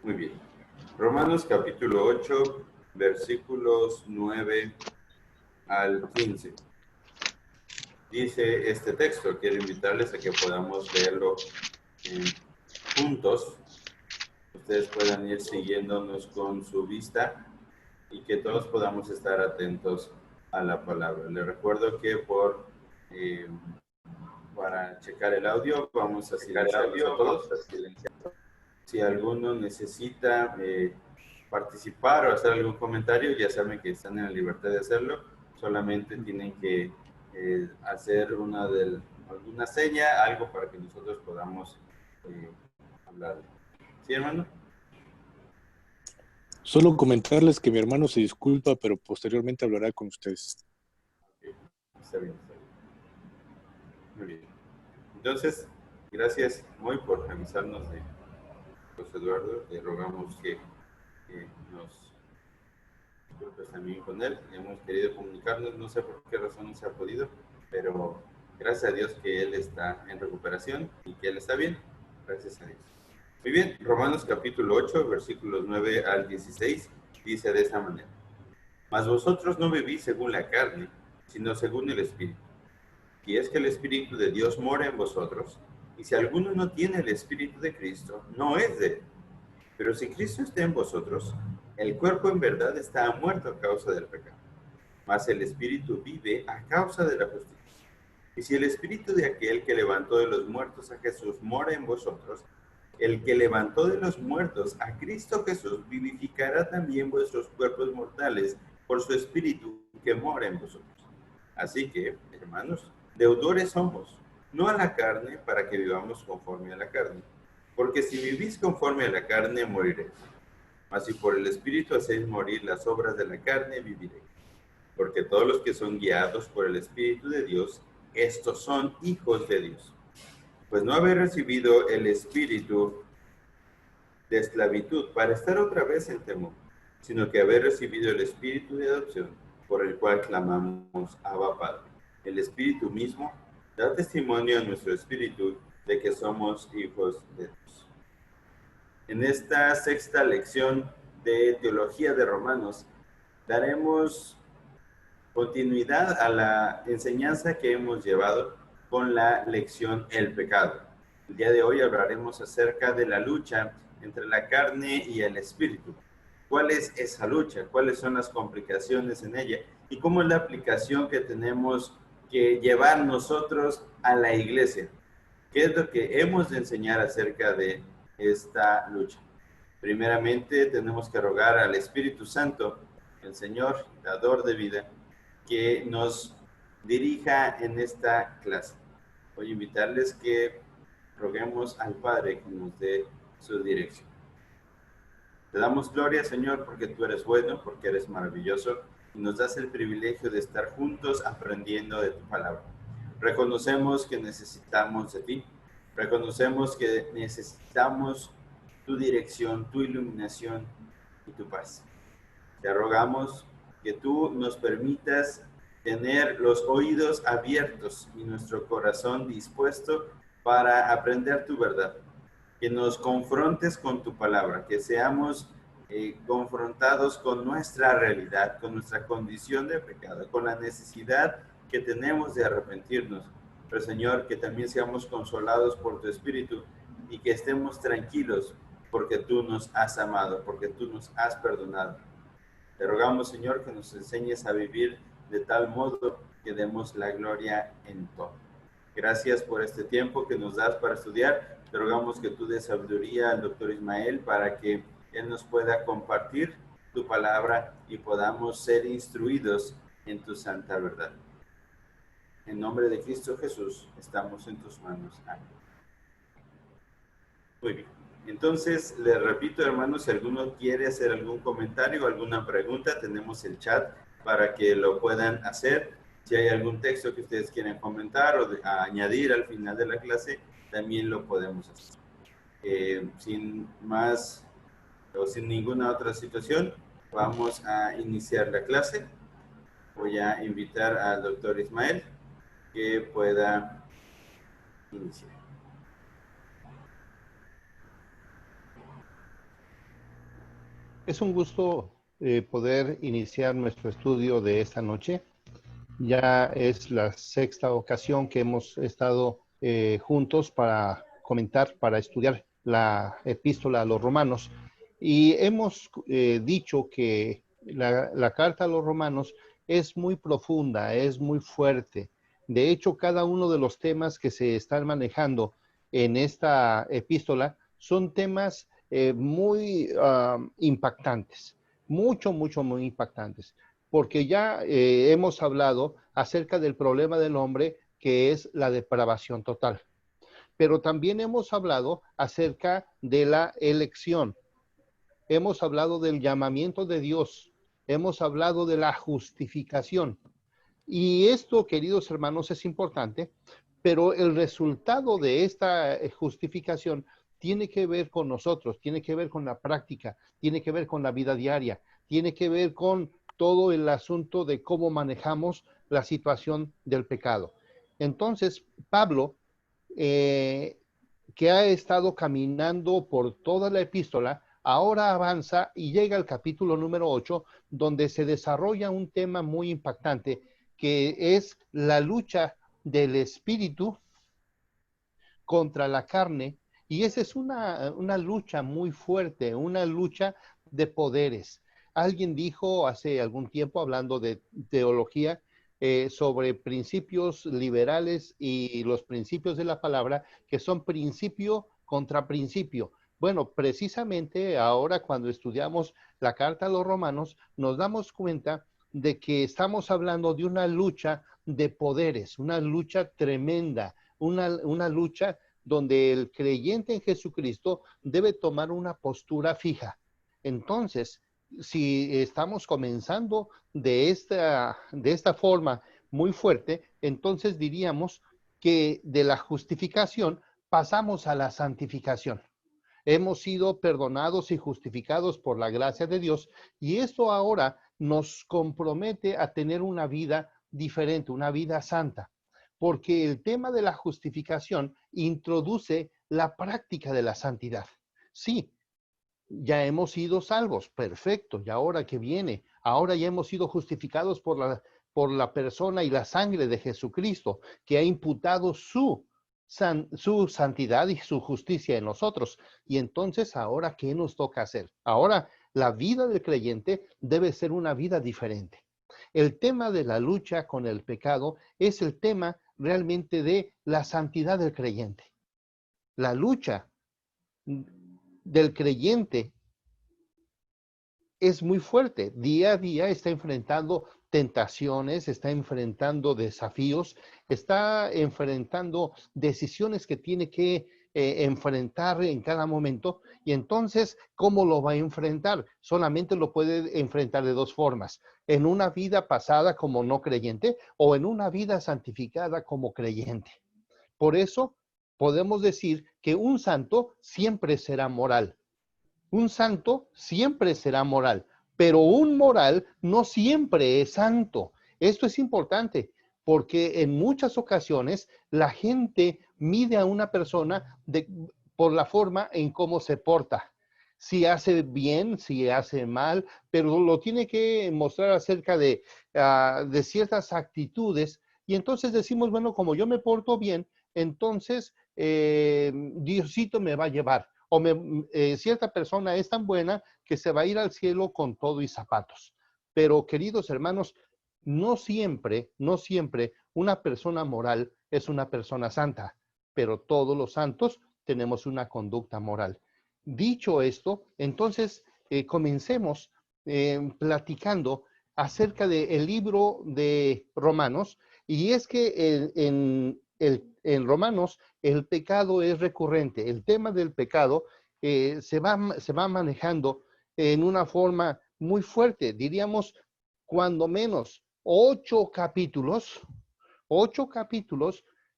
Muy bien. Romanos capítulo 8, versículos 9 al 15. Dice este texto, quiero invitarles a que podamos leerlo juntos. Ustedes puedan ir siguiéndonos con su vista y que todos podamos estar atentos a la palabra. Les recuerdo que para checar el audio vamos a silenciarlos a todos. Si alguno necesita participar o hacer algún comentario, ya saben que están en la libertad de hacerlo. Solamente tienen que hacer alguna seña, algo para que nosotros podamos hablar. ¿Sí, hermano? Solo comentarles que mi hermano se disculpa, pero posteriormente hablará con ustedes. Okay. Está bien, está bien. Muy bien. Entonces, gracias muy por avisarnos de José Eduardo. Le rogamos que nos disculpes también con él. Hemos querido comunicarnos, no sé por qué razón no se ha podido, pero gracias a Dios que él está en recuperación y que él está bien. Gracias a Dios. Muy bien, Romanos capítulo 8, versículos 9 al 16, dice de esta manera: Mas vosotros no vivís según la carne, sino según el Espíritu. Y es que el Espíritu de Dios mora en vosotros, y si alguno no tiene el Espíritu de Cristo, no es de él. Pero si Cristo está en vosotros, el cuerpo en verdad está muerto a causa del pecado, mas el Espíritu vive a causa de la justicia. Y si el Espíritu de aquel que levantó de los muertos a Jesús mora en vosotros, el que levantó de los muertos a Cristo Jesús vivificará también vuestros cuerpos mortales por su Espíritu que mora en vosotros. Así que, hermanos, deudores somos, no a la carne para que vivamos conforme a la carne. Porque si vivís conforme a la carne, moriréis. Mas si por el Espíritu hacéis morir las obras de la carne, viviréis. Porque todos los que son guiados por el Espíritu de Dios, estos son hijos de Dios. Pues no habéis recibido el espíritu de esclavitud para estar otra vez en temor, sino que habéis recibido el espíritu de adopción, por el cual clamamos Abba Padre. El Espíritu mismo da testimonio a nuestro espíritu de que somos hijos de Dios. En esta sexta lección de Teología de Romanos, daremos continuidad a la enseñanza que hemos llevado con la lección El pecado. El día de hoy hablaremos acerca de la lucha entre la carne y el espíritu. ¿Cuál es esa lucha? ¿Cuáles son las complicaciones en ella? ¿Y cómo es la aplicación que tenemos que llevar nosotros a la iglesia? ¿Qué es lo que hemos de enseñar acerca de esta lucha? Primeramente, tenemos que rogar al Espíritu Santo, el Señor, dador de vida, que nos dirija en esta clase. Voy a invitarles que roguemos al Padre que nos dé su dirección. Te damos gloria, Señor, porque tú eres bueno, porque eres maravilloso y nos das el privilegio de estar juntos aprendiendo de tu palabra. Reconocemos que necesitamos de ti. Reconocemos que necesitamos tu dirección, tu iluminación y tu paz. Te rogamos que tú nos permitas tener los oídos abiertos y nuestro corazón dispuesto para aprender tu verdad. Que nos confrontes con tu palabra, que seamos confrontados con nuestra realidad, con nuestra condición de pecado, con la necesidad que tenemos de arrepentirnos. Pero Señor, que también seamos consolados por tu Espíritu y que estemos tranquilos porque tú nos has amado, porque tú nos has perdonado. Te rogamos, Señor, que nos enseñes a vivir de tal modo que demos la gloria en todo. Gracias por este tiempo que nos das para estudiar. Te rogamos que tú des sabiduría al doctor Ismael para que él nos pueda compartir tu palabra y podamos ser instruidos en tu santa verdad. En nombre de Cristo Jesús, estamos en tus manos. Amén. Muy bien. Entonces, les repito, hermanos, si alguno quiere hacer algún comentario o alguna pregunta, tenemos el chat para que lo puedan hacer. Si hay algún texto que ustedes quieren comentar o añadir al final de la clase, también lo podemos hacer. Sin más o sin ninguna otra situación, vamos a iniciar la clase. Voy a invitar al doctor Ismael que pueda iniciar. Es un gusto poder iniciar nuestro estudio de esta noche. Ya es la sexta ocasión que hemos estado juntos para comentar, para estudiar la epístola a los romanos. Y hemos dicho que la carta a los romanos es muy profunda, es muy fuerte. De hecho, cada uno de los temas que se están manejando en esta epístola son temas muy impactantes, muy impactantes, porque ya hemos hablado acerca del problema del hombre, que es la depravación total, pero también hemos hablado acerca de la elección, hemos hablado del llamamiento de Dios, hemos hablado de la justificación. Y esto, queridos hermanos, es importante, pero el resultado de esta justificación tiene que ver con nosotros, tiene que ver con la práctica, tiene que ver con la vida diaria, tiene que ver con todo el asunto de cómo manejamos la situación del pecado. Entonces, Pablo, que ha estado caminando por toda la epístola, ahora avanza y llega al capítulo número 8, donde se desarrolla un tema muy impactante, que es la lucha del espíritu contra la carne, y esa es una lucha muy fuerte, una lucha de poderes. Alguien dijo hace algún tiempo, hablando de teología, sobre principios liberales y los principios de la palabra, que son principio contra principio. Bueno, precisamente ahora cuando estudiamos la carta a los romanos, nos damos cuenta de que estamos hablando de una lucha de poderes, una lucha tremenda, una lucha donde el creyente en Jesucristo debe tomar una postura fija. Entonces, si estamos comenzando de esta forma muy fuerte, entonces diríamos que de la justificación pasamos a la santificación. Hemos sido perdonados y justificados por la gracia de Dios, y esto ahora nos compromete a tener una vida diferente, una vida santa, porque el tema de la justificación introduce la práctica de la santidad. Sí, ya hemos sido salvos, perfecto, y ahora que viene, ahora ya hemos sido justificados por la persona y la sangre de Jesucristo, que ha imputado su santidad y su justicia en nosotros. Y entonces, ¿ahora qué nos toca hacer? Ahora, la vida del creyente debe ser una vida diferente. El tema de la lucha con el pecado es el tema realmente de la santidad del creyente. La lucha del creyente es muy fuerte. Día a día está enfrentando tentaciones, está enfrentando desafíos, está enfrentando decisiones que tiene que enfrentar en cada momento. Y entonces, ¿cómo lo va a enfrentar? Solamente lo puede enfrentar de dos formas: en una vida pasada como no creyente o en una vida santificada como creyente. Por eso podemos decir que un santo siempre será moral. Un santo siempre será moral, pero un moral no siempre es santo. Esto es importante porque en muchas ocasiones la gente mide a una persona por la forma en cómo se porta. Si hace bien, si hace mal, pero lo tiene que mostrar acerca de ciertas actitudes. Y entonces decimos, bueno, como yo me porto bien, entonces Diosito me va a llevar. O cierta persona es tan buena que se va a ir al cielo con todo y zapatos. Pero, queridos hermanos, no siempre una persona moral es una persona santa, pero todos los santos tenemos una conducta moral. Dicho esto, entonces comencemos platicando acerca del libro de Romanos, y es que en Romanos el pecado es recurrente. El tema del pecado se va manejando en una forma muy fuerte, diríamos cuando menos 8 capítulos,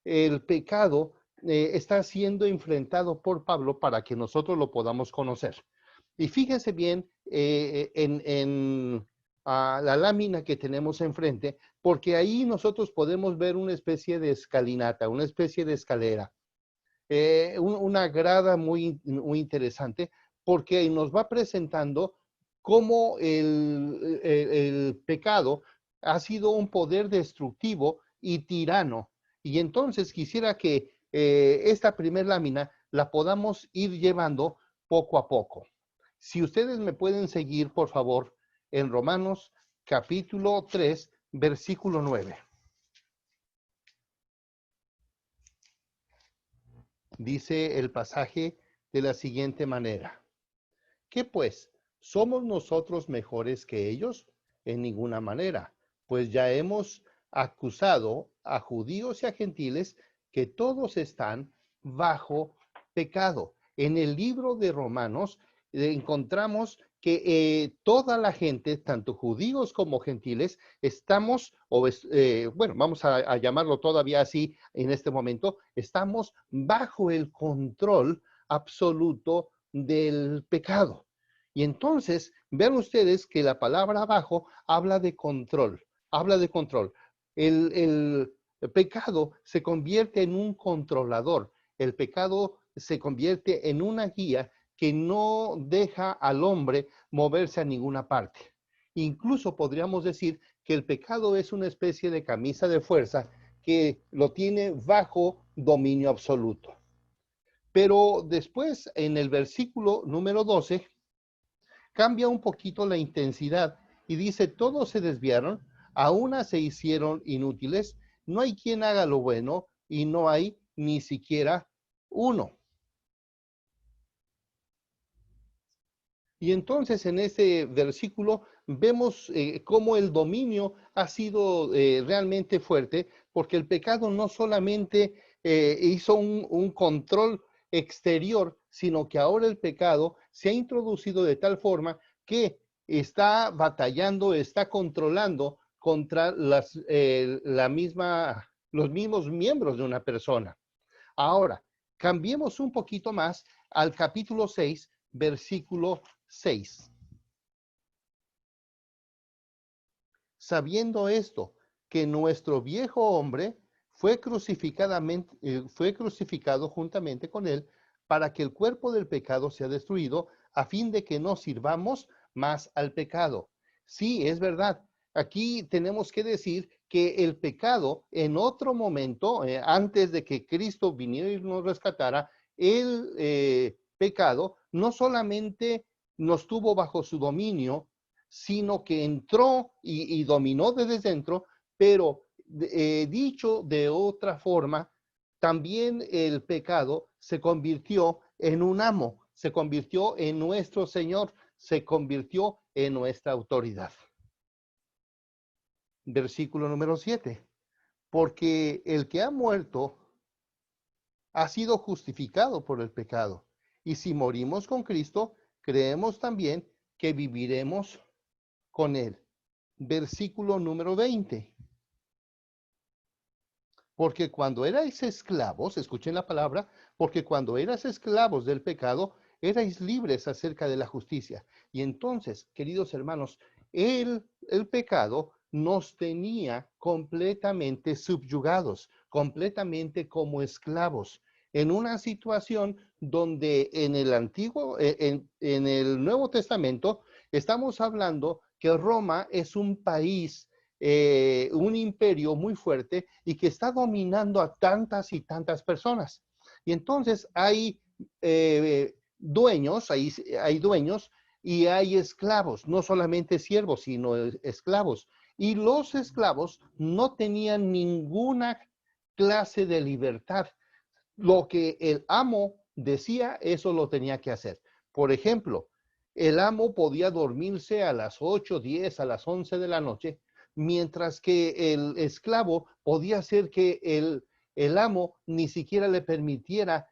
el pecado está siendo enfrentado por Pablo para que nosotros lo podamos conocer. Y fíjense bien en la lámina que tenemos enfrente, porque ahí nosotros podemos ver una especie de escalinata, una especie de escalera, una grada muy interesante, porque nos va presentando cómo el pecado ha sido un poder destructivo y tirano. Y entonces quisiera que esta primera lámina la podamos ir llevando poco a poco. Si ustedes me pueden seguir, por favor, en Romanos capítulo 3, versículo 9. Dice el pasaje de la siguiente manera. ¿Qué pues? ¿Somos nosotros mejores que ellos? En ninguna manera, pues ya hemos acusado a judíos y a gentiles que todos están bajo pecado. En el libro de Romanos encontramos que toda la gente, tanto judíos como gentiles, estamos, bueno, vamos a llamarlo todavía así en este momento, estamos bajo el control absoluto del pecado. Y entonces, vean ustedes que la palabra abajo habla de control, habla de control. El pecado se convierte en un controlador, el pecado se convierte en una guía que no deja al hombre moverse a ninguna parte. Incluso podríamos decir que el pecado es una especie de camisa de fuerza que lo tiene bajo dominio absoluto. Pero después, en el versículo número 12, cambia un poquito la intensidad y dice, todos se desviaron, a una se hicieron inútiles, no hay quien haga lo bueno y no hay ni siquiera uno. Y entonces en ese versículo vemos cómo el dominio ha sido realmente fuerte, porque el pecado no solamente hizo un control exterior, sino que ahora el pecado se ha introducido de tal forma que está batallando, está controlando contra los mismos miembros de una persona. Ahora, cambiemos un poquito más al capítulo 6, versículo 6. Sabiendo esto, que nuestro viejo hombre fue crucificado juntamente con él para que el cuerpo del pecado sea destruido, a fin de que no sirvamos más al pecado. Sí, es verdad. Aquí tenemos que decir que el pecado en otro momento, antes de que Cristo viniera y nos rescatara, el pecado no solamente nos tuvo bajo su dominio, sino que entró y dominó desde dentro, pero dicho de otra forma, también el pecado se convirtió en un amo, se convirtió en nuestro Señor, se convirtió en nuestra autoridad. Versículo número 7. Porque el que ha muerto ha sido justificado por el pecado. Y si morimos con Cristo, creemos también que viviremos con él. Versículo número 20. Porque cuando erais esclavos, escuchen la palabra, porque cuando eras esclavos del pecado, erais libres acerca de la justicia. Y entonces, queridos hermanos, el pecado nos tenía completamente subyugados, completamente como esclavos, en una situación donde en el en el Nuevo Testamento, estamos hablando que Roma es un país, un imperio muy fuerte y que está dominando a tantas y tantas personas. Y entonces hay dueños, hay dueños y hay esclavos, no solamente siervos, sino esclavos. Y los esclavos no tenían ninguna clase de libertad. Lo que el amo decía, eso lo tenía que hacer. Por ejemplo, el amo podía dormirse a las 8, 10, a las 11 de la noche, mientras que el esclavo podía hacer que el amo ni siquiera le permitiera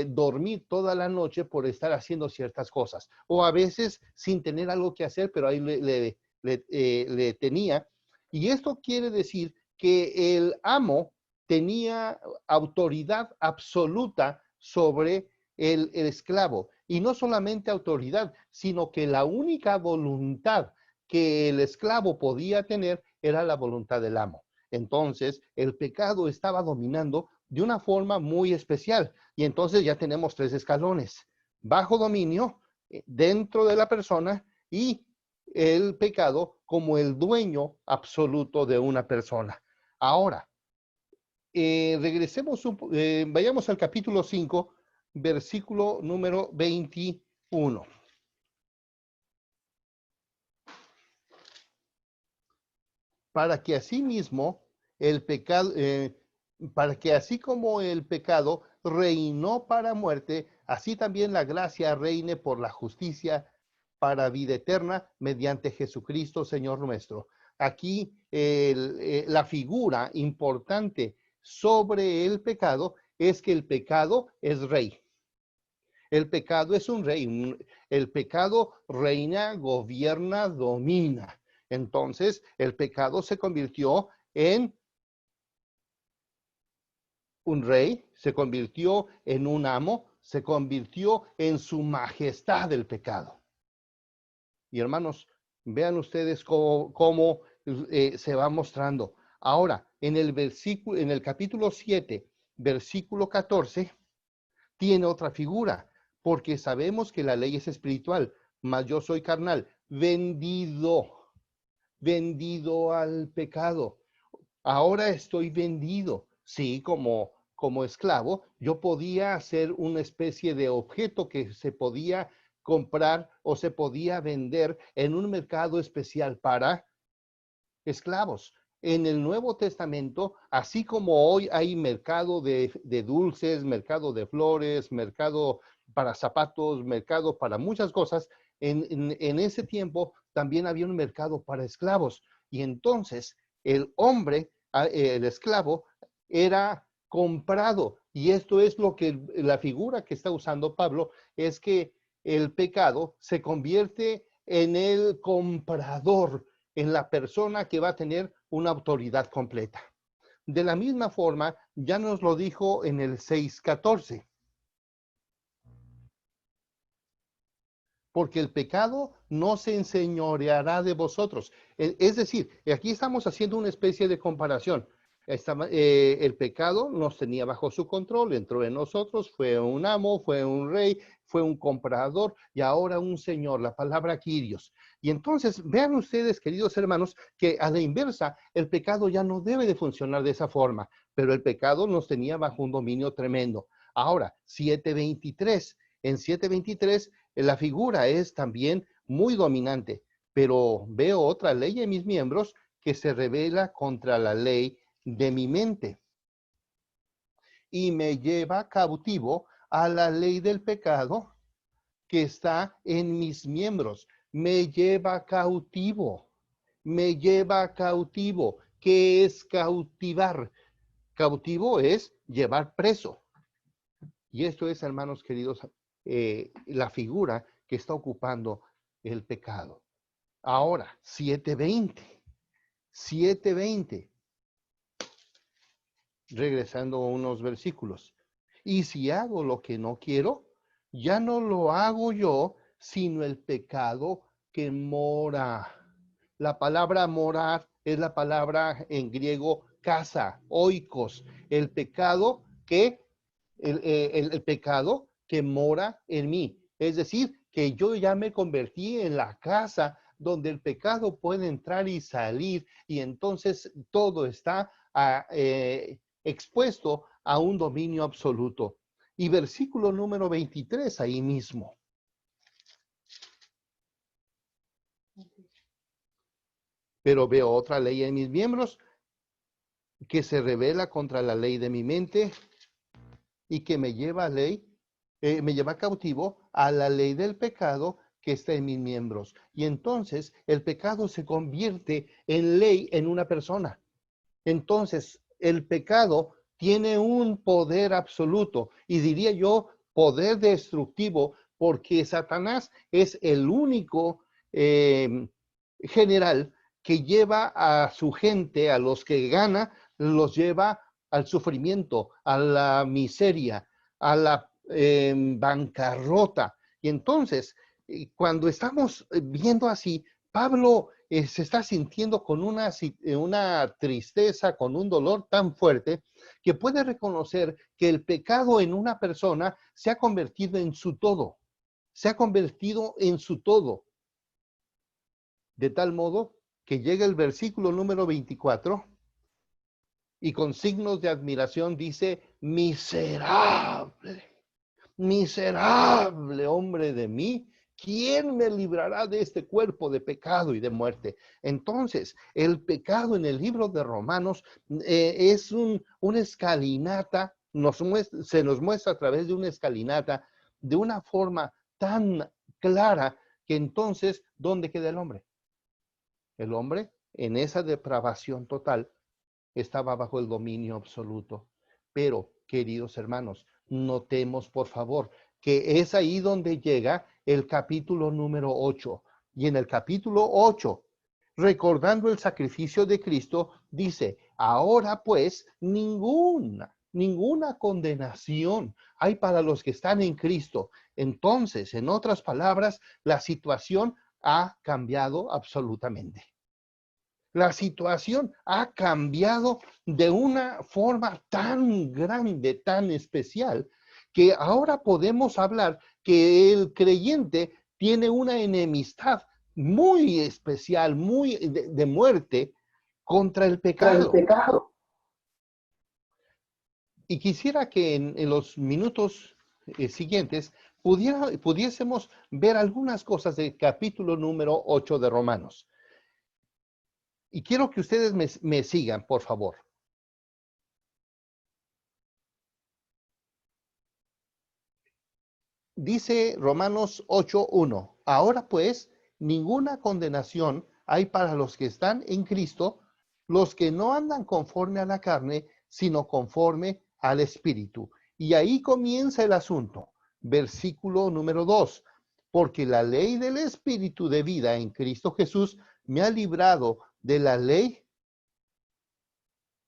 dormir toda la noche por estar haciendo ciertas cosas. O a veces sin tener algo que hacer, pero ahí le tenía. Y esto quiere decir que el amo tenía autoridad absoluta sobre el esclavo. Y no solamente autoridad, sino que la única voluntad que el esclavo podía tener era la voluntad del amo. Entonces, el pecado estaba dominando de una forma muy especial. Y entonces ya tenemos 3 escalones. Bajo dominio, dentro de la persona y el pecado como el dueño absoluto de una persona. Ahora, vayamos al capítulo 5, versículo número 21. Para que asimismo el pecado, para que así como el pecado reinó para muerte, así también la gracia reine por la justicia para vida eterna mediante Jesucristo, Señor nuestro. Aquí la figura importante sobre el pecado es que el pecado es rey. El pecado es un rey. El pecado reina, gobierna, domina. Entonces, el pecado se convirtió en un rey, se convirtió en un amo, se convirtió en su majestad el pecado. Y hermanos, vean ustedes cómo se va mostrando. Ahora, en el capítulo 7, versículo 14, tiene otra figura, porque sabemos que la ley es espiritual, mas yo soy carnal, vendido al pecado. Ahora estoy vendido. Sí, como esclavo, yo podía ser una especie de objeto que se podía comprar o se podía vender en un mercado especial para esclavos. En el Nuevo Testamento, así como hoy hay mercado de dulces, mercado de flores, mercado para zapatos, mercado para muchas cosas, en ese tiempo también había un mercado para esclavos. Y entonces el hombre, el esclavo, era comprado. Y esto es lo que la figura que está usando Pablo, es que el pecado se convierte en el comprador, en la persona que va a tener una autoridad completa. De la misma forma, ya nos lo dijo en el 6:14. Porque el pecado no se enseñoreará de vosotros. Es decir, aquí estamos haciendo una especie de comparación. El pecado nos tenía bajo su control, entró en nosotros, fue un amo, fue un rey, fue un comprador y ahora un señor, la palabra Kyrios. Y entonces vean ustedes, queridos hermanos, que a la inversa, el pecado ya no debe de funcionar de esa forma, pero el pecado nos tenía bajo un dominio tremendo. Ahora, 7:23. En 7:23 la figura es también muy dominante, pero veo otra ley en mis miembros que se revela contra la ley de mi mente y me lleva cautivo a la ley del pecado que está en mis miembros. Me lleva cautivo. Me lleva cautivo. ¿Qué es cautivar? Cautivo es llevar preso. Y esto es, hermanos queridos, la figura que está ocupando el pecado. Ahora, 7:20. 7:20. Regresando a unos versículos. Y si hago lo que no quiero, ya no lo hago yo, sino el pecado que mora. La palabra morar es la palabra en griego casa, oikos, el pecado el pecado que mora en mí. Es decir, que yo ya me convertí en la casa donde el pecado puede entrar y salir y entonces todo está expuesto a un dominio absoluto. Y versículo número 23 ahí mismo. Pero veo otra ley en mis miembros que se revela contra la ley de mi mente y que me lleva cautivo a la ley del pecado que está en mis miembros. Y entonces el pecado se convierte en ley en una persona. Entonces el pecado tiene un poder absoluto y diría yo poder destructivo porque Satanás es el único general que lleva a su gente, a los que gana, los lleva al sufrimiento, a la miseria, a la bancarrota. Y entonces, cuando estamos viendo así, Pablo se está sintiendo con una tristeza, con un dolor tan fuerte, que puede reconocer que el pecado en una persona se ha convertido en su todo. Se ha convertido en su todo. De tal modo que llega el versículo número 24 y con signos de admiración dice, miserable, miserable hombre de mí, ¿quién me librará de este cuerpo de pecado y de muerte? Entonces, el pecado en el libro de Romanos es una escalinata, se nos muestra a través de una escalinata de una forma tan clara que entonces, ¿dónde queda el hombre? El hombre, en esa depravación total, estaba bajo el dominio absoluto. Pero, queridos hermanos, notemos por favor que es ahí donde llega el capítulo número 8. Y en el capítulo 8, recordando el sacrificio de Cristo, dice, ahora pues ninguna condenación hay para los que están en Cristo. Entonces, en otras palabras, la situación ha cambiado absolutamente. La situación ha cambiado de una forma tan grande, tan especial, que ahora podemos hablar que el creyente tiene una enemistad muy especial, muy de muerte contra el pecado. Y quisiera que en los minutos siguientes pudiésemos ver algunas cosas del capítulo número 8 de Romanos. Y quiero que ustedes me sigan, por favor. Dice Romanos 8:1. Ahora pues, ninguna condenación hay para los que están en Cristo, los que no andan conforme a la carne, sino conforme al Espíritu. Y ahí comienza el asunto. Versículo número 2. Porque la ley del Espíritu de vida en Cristo Jesús me ha librado de la ley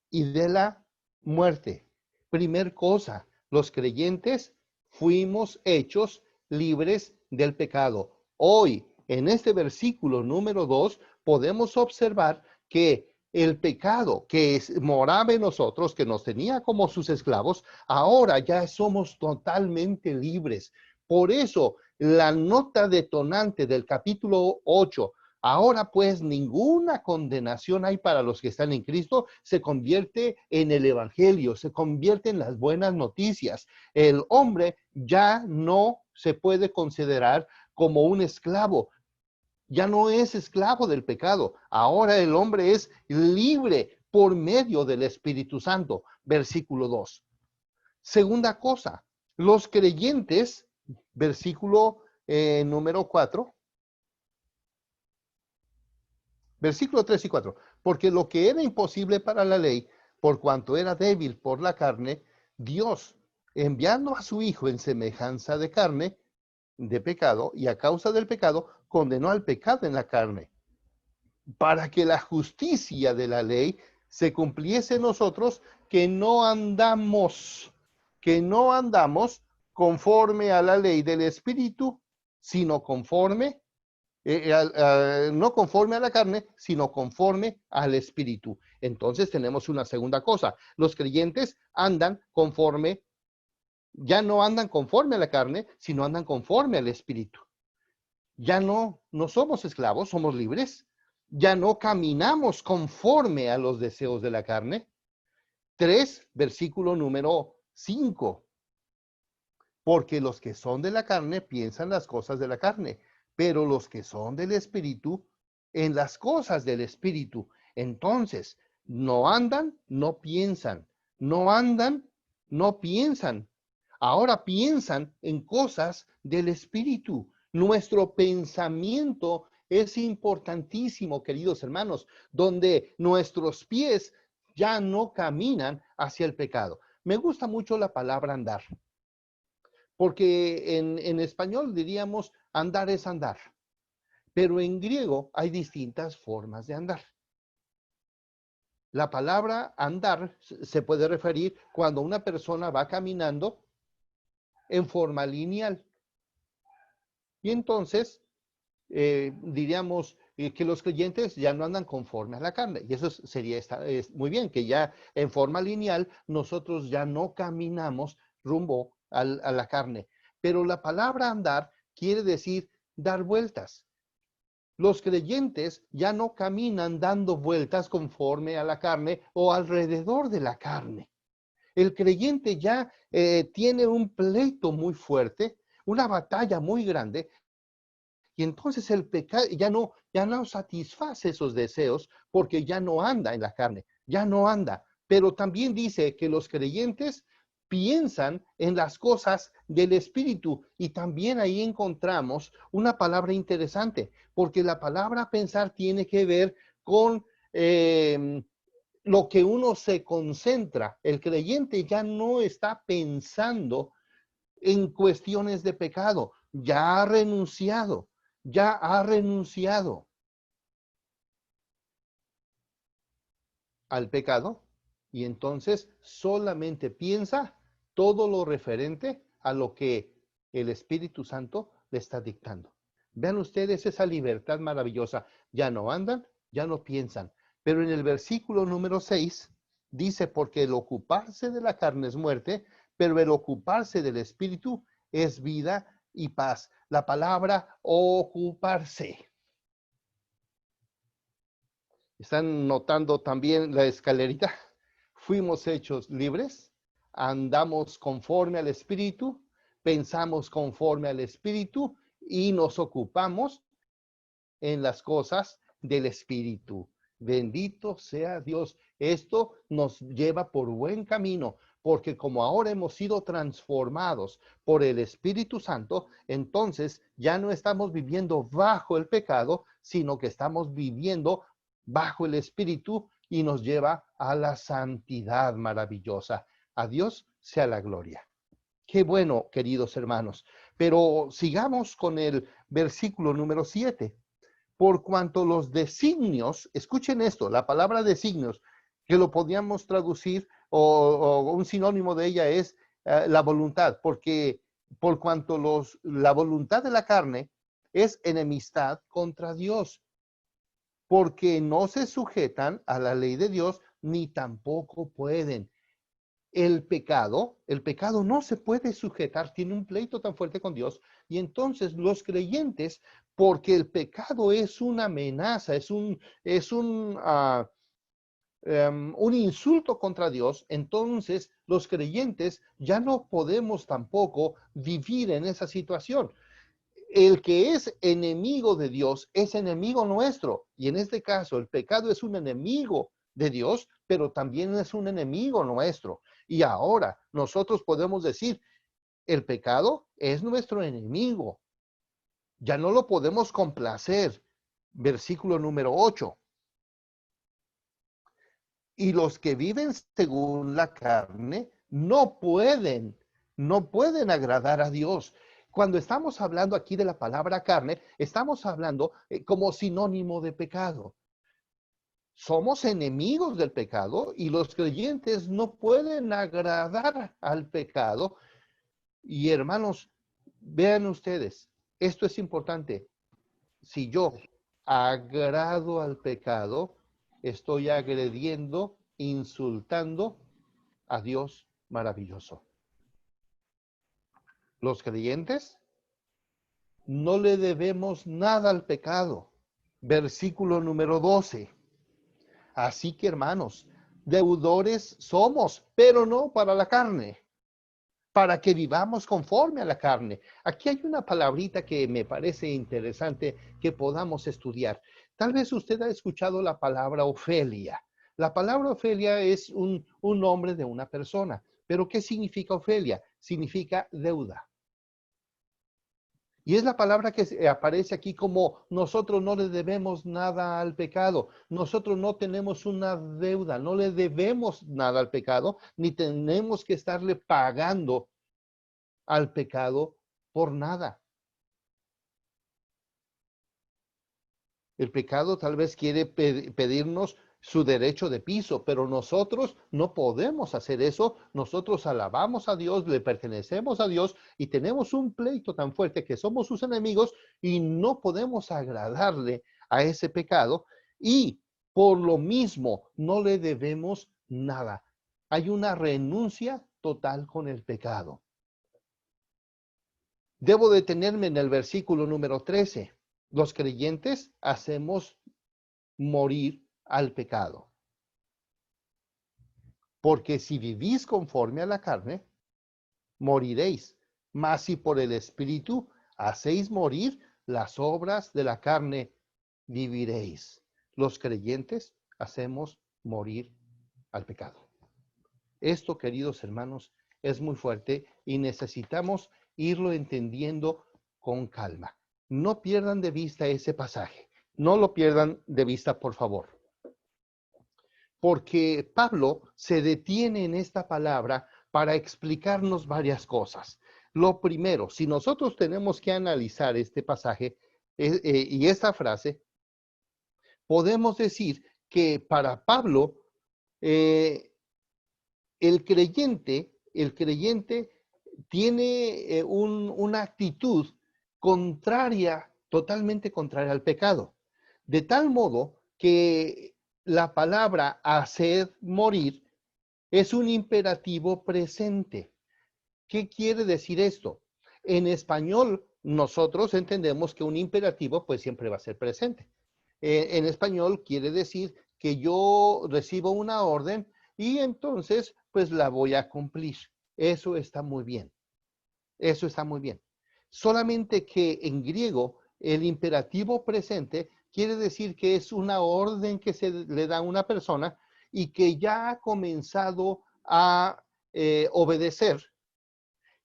y de la muerte. Primer cosa, los creyentes fuimos hechos libres del pecado. Hoy, en este versículo número 2, podemos observar que el pecado que moraba en nosotros, que nos tenía como sus esclavos, ahora ya somos totalmente libres. Por eso, la nota detonante del capítulo 8, ahora pues ninguna condenación hay para los que están en Cristo, se convierte en el Evangelio, se convierte en las buenas noticias. El hombre ya no se puede considerar como un esclavo, ya no es esclavo del pecado. Ahora el hombre es libre por medio del Espíritu Santo. Versículo 2. Segunda cosa, los creyentes, versículo número 4. Versículo 3 y 4. Porque lo que era imposible para la ley, por cuanto era débil por la carne, Dios, enviando a su Hijo en semejanza de carne, de pecado, y a causa del pecado, condenó al pecado en la carne, para que la justicia de la ley se cumpliese en nosotros, que no andamos conforme a la ley del Espíritu, sino conforme no conforme a la carne, sino conforme al Espíritu. Entonces tenemos una segunda cosa. Los creyentes andan conforme, ya no andan conforme a la carne, sino andan conforme al Espíritu. Ya no somos esclavos, somos libres. Ya no caminamos conforme a los deseos de la carne. 3, versículo número 5. Porque los que son de la carne piensan las cosas de la carne, pero los que son del Espíritu, en las cosas del Espíritu. Entonces, no andan, no piensan. No andan, no piensan. Ahora piensan en cosas del Espíritu. Nuestro pensamiento es importantísimo, queridos hermanos, donde nuestros pies ya no caminan hacia el pecado. Me gusta mucho la palabra andar, porque en español diríamos andar es andar, pero en griego hay distintas formas de andar. La palabra andar se puede referir cuando una persona va caminando en forma lineal. Y entonces diríamos que los creyentes ya no andan conforme a la carne. Y eso sería muy bien, que ya en forma lineal nosotros ya no caminamos rumbo a la carne. Pero la palabra andar quiere decir dar vueltas. Los creyentes ya no caminan dando vueltas conforme a la carne o alrededor de la carne. El creyente ya tiene un pleito muy fuerte, una batalla muy grande, y entonces el pecado ya no satisface esos deseos porque ya no anda en la carne, ya no anda. Pero también dice que los creyentes piensan en las cosas del Espíritu, y también ahí encontramos una palabra interesante, porque la palabra pensar tiene que ver con lo que uno se concentra. El creyente ya no está pensando en cuestiones de pecado, ya ha renunciado al pecado, y entonces solamente piensa todo lo referente a lo que el Espíritu Santo le está dictando. Vean ustedes esa libertad maravillosa. Ya no andan, ya no piensan. Pero en el versículo número 6 dice, porque el ocuparse de la carne es muerte, pero el ocuparse del Espíritu es vida y paz. La palabra ocuparse. ¿Están notando también la escalerita? Fuimos hechos libres, andamos conforme al Espíritu, pensamos conforme al Espíritu y nos ocupamos en las cosas del Espíritu. Bendito sea Dios. Esto nos lleva por buen camino, porque como ahora hemos sido transformados por el Espíritu Santo, entonces ya no estamos viviendo bajo el pecado, sino que estamos viviendo bajo el Espíritu, y nos lleva a la santidad maravillosa. A Dios sea la gloria. Qué bueno, queridos hermanos. Pero sigamos con el versículo número 7. Por cuanto los designios, escuchen esto, la palabra designios, que lo podríamos traducir, o un sinónimo de ella es la voluntad, porque por cuanto la voluntad de la carne es enemistad contra Dios, porque no se sujetan a la ley de Dios, ni tampoco pueden. El pecado no se puede sujetar, tiene un pleito tan fuerte con Dios, y entonces los creyentes, porque el pecado es una amenaza, es un insulto contra Dios, entonces los creyentes ya no podemos tampoco vivir en esa situación. El que es enemigo de Dios es enemigo nuestro, y en este caso el pecado es un enemigo de Dios, pero también es un enemigo nuestro. Y ahora nosotros podemos decir, el pecado es nuestro enemigo, ya no lo podemos complacer. Versículo número 8. Y los que viven según la carne no pueden agradar a Dios. Cuando estamos hablando aquí de la palabra carne, estamos hablando como sinónimo de pecado. Somos enemigos del pecado, y los creyentes no pueden agradar al pecado. Y hermanos, vean ustedes, esto es importante. Si yo agrado al pecado, estoy agrediendo, insultando a Dios maravilloso. Los creyentes no le debemos nada al pecado. Versículo número 12. Así que, hermanos, deudores somos, pero no para la carne, para que vivamos conforme a la carne. Aquí hay una palabrita que me parece interesante que podamos estudiar. Tal vez usted ha escuchado la palabra Ofelia. La palabra Ofelia es un nombre de una persona. ¿Pero qué significa Ofelia? Significa deuda. Y es la palabra que aparece aquí como nosotros no le debemos nada al pecado. Nosotros no tenemos una deuda, no le debemos nada al pecado, ni tenemos que estarle pagando al pecado por nada. El pecado tal vez quiere pedirnos su derecho de piso, pero nosotros no podemos hacer eso. Nosotros alabamos a Dios, le pertenecemos a Dios, y tenemos un pleito tan fuerte que somos sus enemigos y no podemos agradarle a ese pecado, y por lo mismo no le debemos nada. Hay una renuncia total con el pecado. Debo detenerme en el versículo número 13. Los creyentes hacemos morir al pecado. Porque si vivís conforme a la carne, moriréis. Mas si por el Espíritu hacéis morir las obras de la carne, viviréis. Los creyentes hacemos morir al pecado. Esto, queridos hermanos, es muy fuerte y necesitamos irlo entendiendo con calma. No pierdan de vista ese pasaje. No lo pierdan de vista, por favor. Porque Pablo se detiene en esta palabra para explicarnos varias cosas. Lo primero, si nosotros tenemos que analizar este pasaje y esta frase, podemos decir que para Pablo, el creyente tiene una actitud contraria, totalmente contraria al pecado. De tal modo que la palabra hacer morir es un imperativo presente. ¿Qué quiere decir esto? En español, nosotros entendemos que un imperativo pues siempre va a ser presente. En español quiere decir que yo recibo una orden y entonces pues la voy a cumplir. Eso está muy bien. Eso está muy bien. Solamente que en griego el imperativo presente quiere decir que es una orden que se le da a una persona y que ya ha comenzado a obedecer.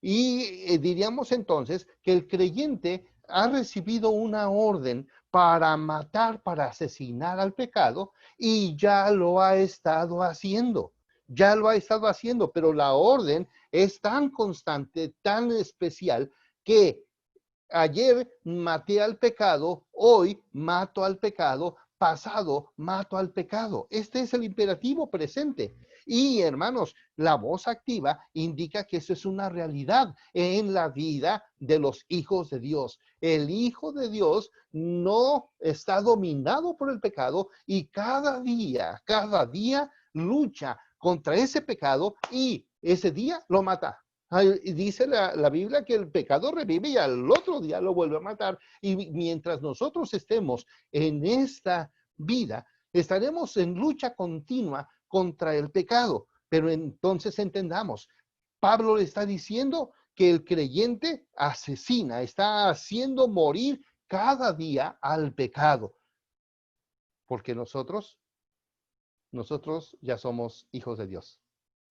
Y diríamos entonces que el creyente ha recibido una orden para matar, para asesinar al pecado y ya lo ha estado haciendo. Ya lo ha estado haciendo, pero la orden es tan constante, tan especial, que ayer maté al pecado, hoy mato al pecado, pasado mato al pecado. Este es el imperativo presente. Y hermanos, la voz activa indica que eso es una realidad en la vida de los hijos de Dios. El Hijo de Dios no está dominado por el pecado y cada día lucha contra ese pecado y ese día lo mata. Dice la Biblia que el pecado revive y al otro día lo vuelve a matar. Y mientras nosotros estemos en esta vida, estaremos en lucha continua contra el pecado. Pero entonces entendamos, Pablo le está diciendo que el creyente asesina, está haciendo morir cada día al pecado. Porque nosotros ya somos hijos de Dios.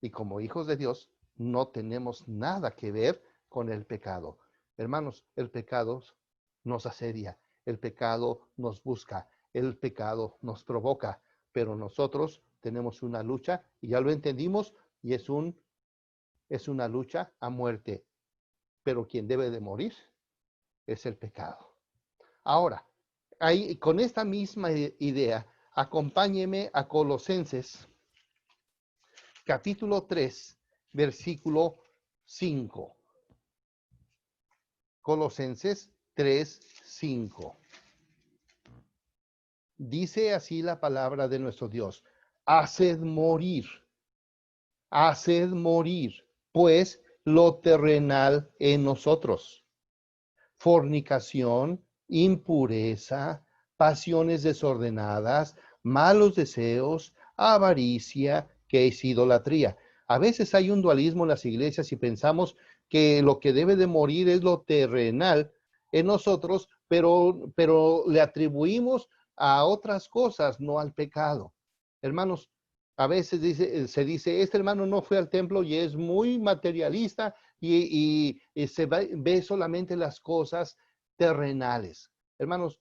Y como hijos de Dios, no tenemos nada que ver con el pecado. Hermanos, el pecado nos asedia, el pecado nos busca, el pecado nos provoca, pero nosotros tenemos una lucha y ya lo entendimos y es una lucha a muerte. Pero quien debe de morir es el pecado. Ahora, ahí, con esta misma idea, acompáñeme a Colosenses, capítulo 3, versículo 5. Colosenses 3, 5. Dice así la palabra de nuestro Dios: haced morir, pues, lo terrenal en nosotros: fornicación, impureza, pasiones desordenadas, malos deseos, avaricia, que es idolatría. A veces hay un dualismo en las iglesias y pensamos que lo que debe de morir es lo terrenal en nosotros, pero le atribuimos a otras cosas, no al pecado. Hermanos, a veces se dice, este hermano no fue al templo y es muy materialista y se ve solamente las cosas terrenales. Hermanos,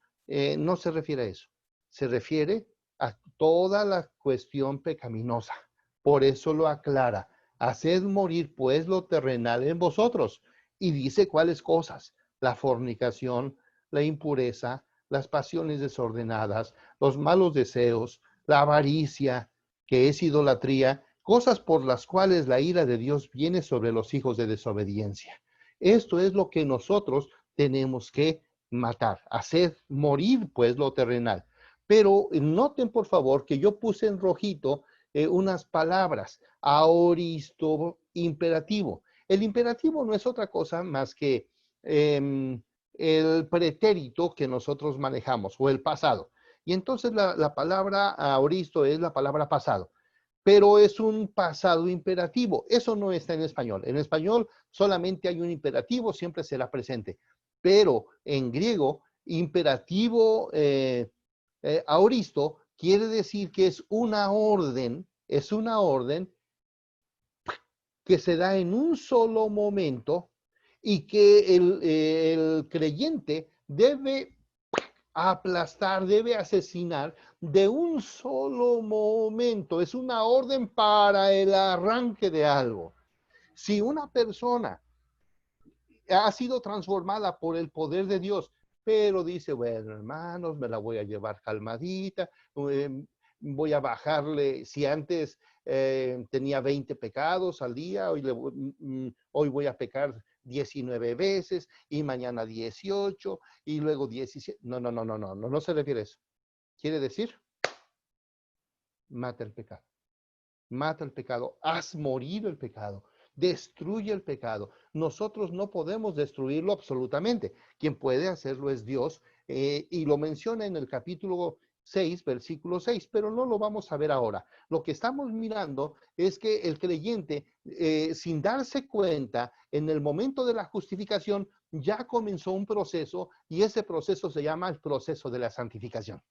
no se refiere a eso. Se refiere a toda la cuestión pecaminosa. Por eso lo aclara. Haced morir pues lo terrenal en vosotros. Y dice cuáles cosas: la fornicación, la impureza, las pasiones desordenadas, los malos deseos, la avaricia, que es idolatría, cosas por las cuales la ira de Dios viene sobre los hijos de desobediencia. Esto es lo que nosotros tenemos que matar, hacer morir pues lo terrenal. Pero noten por favor que yo puse en rojito unas palabras: aoristo, imperativo. El imperativo no es otra cosa más que el pretérito que nosotros manejamos o el pasado. Y entonces la palabra aoristo es la palabra pasado, pero es un pasado imperativo. Eso no está en español. En español solamente hay un imperativo, siempre será presente. Pero en griego, imperativo aoristo quiere decir que es una orden que se da en un solo momento y que el creyente debe aplastar, debe asesinar de un solo momento. Es una orden para el arranque de algo. Si una persona ha sido transformada por el poder de Dios, pero dice, bueno, hermanos, me la voy a llevar calmadita, voy a bajarle, si antes tenía 20 pecados al día, hoy voy a pecar 19 veces y mañana 18 y luego 17. No se refiere a eso. Quiere decir, mata el pecado. Mata el pecado, haz morir el pecado, destruye el pecado. Nosotros no podemos destruirlo absolutamente. Quien puede hacerlo es Dios, y lo menciona en el capítulo 6, versículo 6, pero no lo vamos a ver ahora. Lo que estamos mirando es que el creyente, sin darse cuenta, en el momento de la justificación, ya comenzó un proceso, y ese proceso se llama el proceso de la santificación.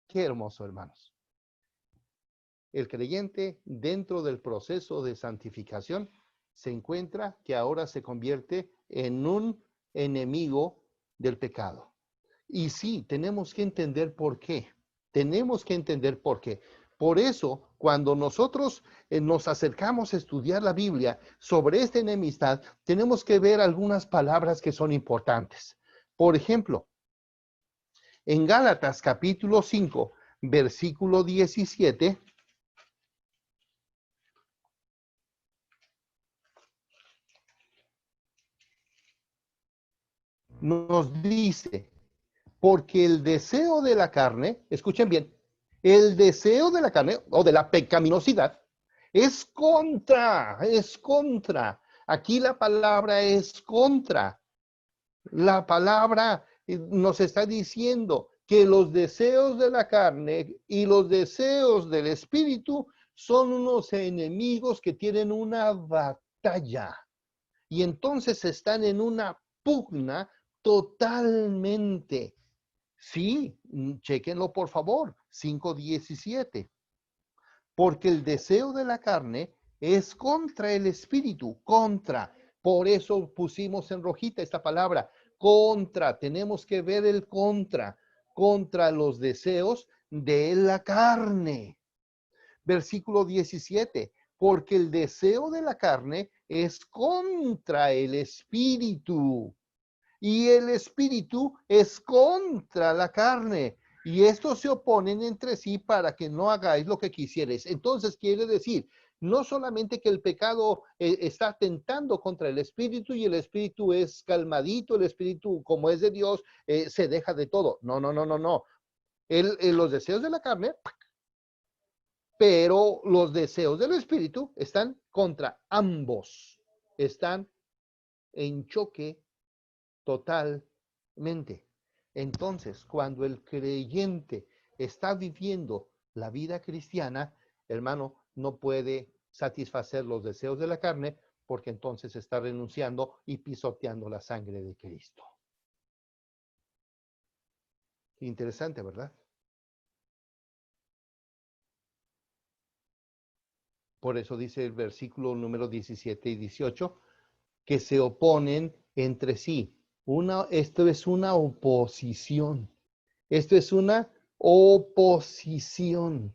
Qué hermoso, hermanos. El creyente, dentro del proceso de santificación, se encuentra que ahora se convierte en un enemigo del pecado. Y sí, tenemos que entender por qué. Tenemos que entender por qué. Por eso, cuando nosotros nos acercamos a estudiar la Biblia sobre esta enemistad, tenemos que ver algunas palabras que son importantes. Por ejemplo, en Gálatas capítulo 5, versículo 17, nos dice, porque el deseo de la carne, escuchen bien, el deseo de la carne o de la pecaminosidad es contra. Aquí la palabra es contra. La palabra nos está diciendo que los deseos de la carne y los deseos del espíritu son unos enemigos que tienen una batalla. Y entonces están en una pugna totalmente. Sí, chéquenlo por favor, 5:17. Porque el deseo de la carne es contra el espíritu, contra. Por eso pusimos en rojita esta palabra, contra. Tenemos que ver el contra los deseos de la carne. Versículo 17. Porque el deseo de la carne es contra el espíritu. Y el espíritu es contra la carne. Y estos se oponen entre sí para que no hagáis lo que quisierais. Entonces quiere decir, no solamente que el pecado está tentando contra el espíritu y el espíritu es calmadito, el espíritu como es de Dios, se deja de todo. No. Los deseos de la carne, pero los deseos del espíritu están contra ambos. Están en choque totalmente. Entonces, cuando el creyente está viviendo la vida cristiana, hermano, no puede satisfacer los deseos de la carne porque entonces está renunciando y pisoteando la sangre de Cristo. Interesante, ¿verdad? Por eso dice el versículo número 17 y 18 que se oponen entre sí. Esto es una oposición. Esto es una oposición.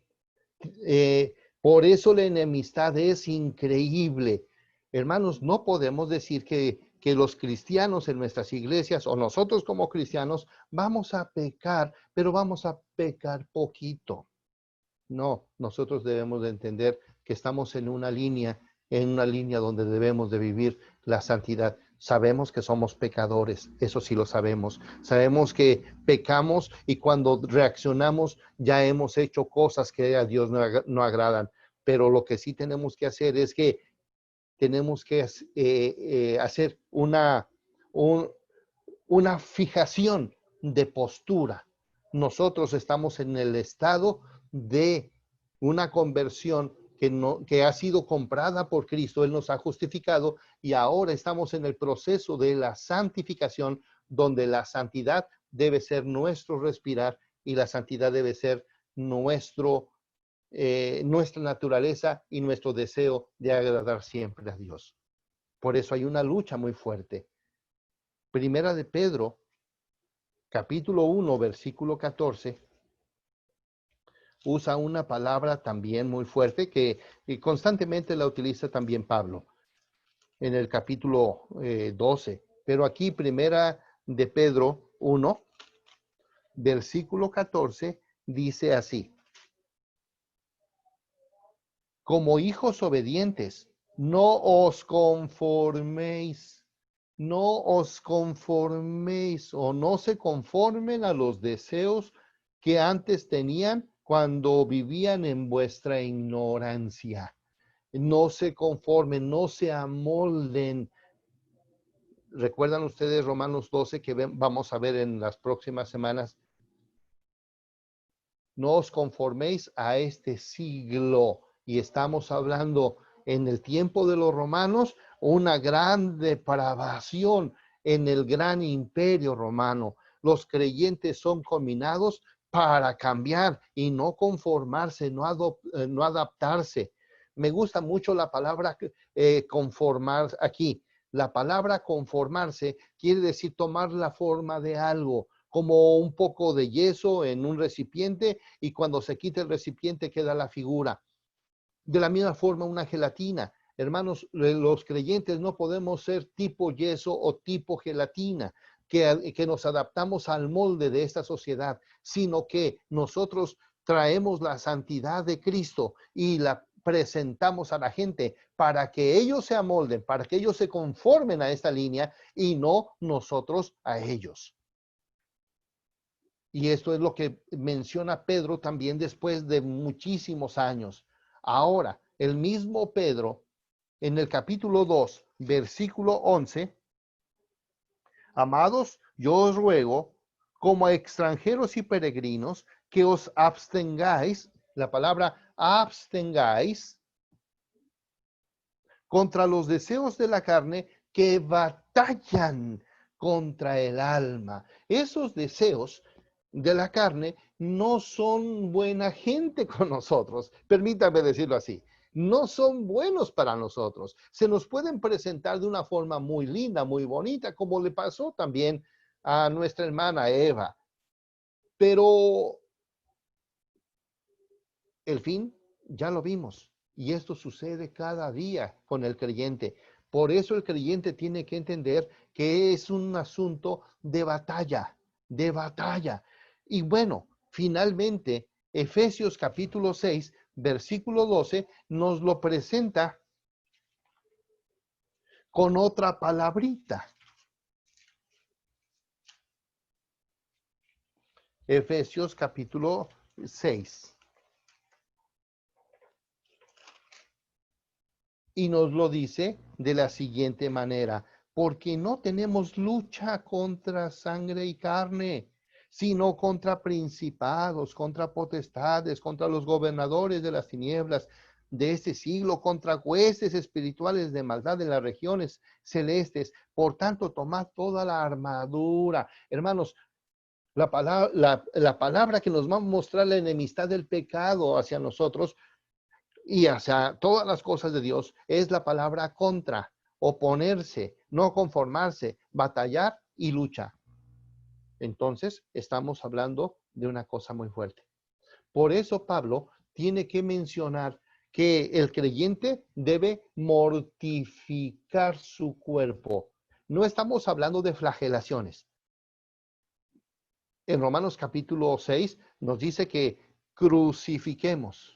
Por eso la enemistad es increíble. Hermanos, no podemos decir que los cristianos en nuestras iglesias o nosotros como cristianos vamos a pecar, pero vamos a pecar poquito. No, nosotros debemos de entender que estamos en una línea donde debemos de vivir la santidad. Sabemos que somos pecadores, eso sí lo sabemos. Sabemos que pecamos y cuando reaccionamos ya hemos hecho cosas que a Dios no agradan. Pero lo que sí tenemos que hacer es que tenemos que hacer una fijación de postura. Nosotros estamos en el estado de una conversión que ha sido comprada por Cristo. Él nos ha justificado y ahora estamos en el proceso de la santificación, donde la santidad debe ser nuestro respirar y la santidad debe ser nuestra naturaleza y nuestro deseo de agradar siempre a Dios. Por eso hay una lucha muy fuerte. Primera de Pedro, capítulo 1, versículo 14, usa una palabra también muy fuerte que constantemente la utiliza también Pablo en el capítulo 12. Pero aquí, primera de Pedro 1, versículo 14, dice así: como hijos obedientes, no os conforméis o no se conformen a los deseos que antes tenían cuando vivían en vuestra ignorancia. No se conformen, no se amolden. ¿Recuerdan ustedes Romanos 12 que vamos a ver en las próximas semanas? No os conforméis a este siglo. Y estamos hablando en el tiempo de los romanos, una gran depravación en el gran imperio romano. Los creyentes son combinados para cambiar y no conformarse, no adaptarse. Me gusta mucho la palabra conformar aquí. La palabra conformarse quiere decir tomar la forma de algo, como un poco de yeso en un recipiente, y cuando se quita el recipiente queda la figura. De la misma forma, una gelatina. Hermanos, los creyentes no podemos ser tipo yeso o tipo gelatina, que nos adaptamos al molde de esta sociedad, sino que nosotros traemos la santidad de Cristo y la presentamos a la gente para que ellos se amolden, para que ellos se conformen a esta línea y no nosotros a ellos. Y esto es lo que menciona Pedro también después de muchísimos años. Ahora, el mismo Pedro, en el capítulo 2, versículo 11, amados, yo os ruego, como extranjeros y peregrinos, que os abstengáis, la palabra abstengáis, contra los deseos de la carne que batallan contra el alma. Esos deseos de la carne no son buena gente con nosotros. Permítame decirlo así. No son buenos para nosotros. Se nos pueden presentar de una forma muy linda, muy bonita, como le pasó también a nuestra hermana Eva. Pero el fin ya lo vimos. Y esto sucede cada día con el creyente. Por eso el creyente tiene que entender que es un asunto de batalla, de batalla. Y bueno, finalmente, Efesios capítulo 6, versículo 12, nos lo presenta con otra palabrita. Efesios capítulo 6. Y nos lo dice de la siguiente manera: porque no tenemos lucha contra sangre y carne, sino contra principados, contra potestades, contra los gobernadores de las tinieblas de este siglo, contra huestes espirituales de maldad en las regiones celestes. Por tanto, tomad toda la armadura. Hermanos, la palabra que nos va a mostrar la enemistad del pecado hacia nosotros y hacia todas las cosas de Dios es la palabra contra, oponerse, no conformarse, batallar y lucha. Entonces, estamos hablando de una cosa muy fuerte. Por eso Pablo tiene que mencionar que el creyente debe mortificar su cuerpo. No estamos hablando de flagelaciones. En Romanos capítulo 6 nos dice que crucifiquemos.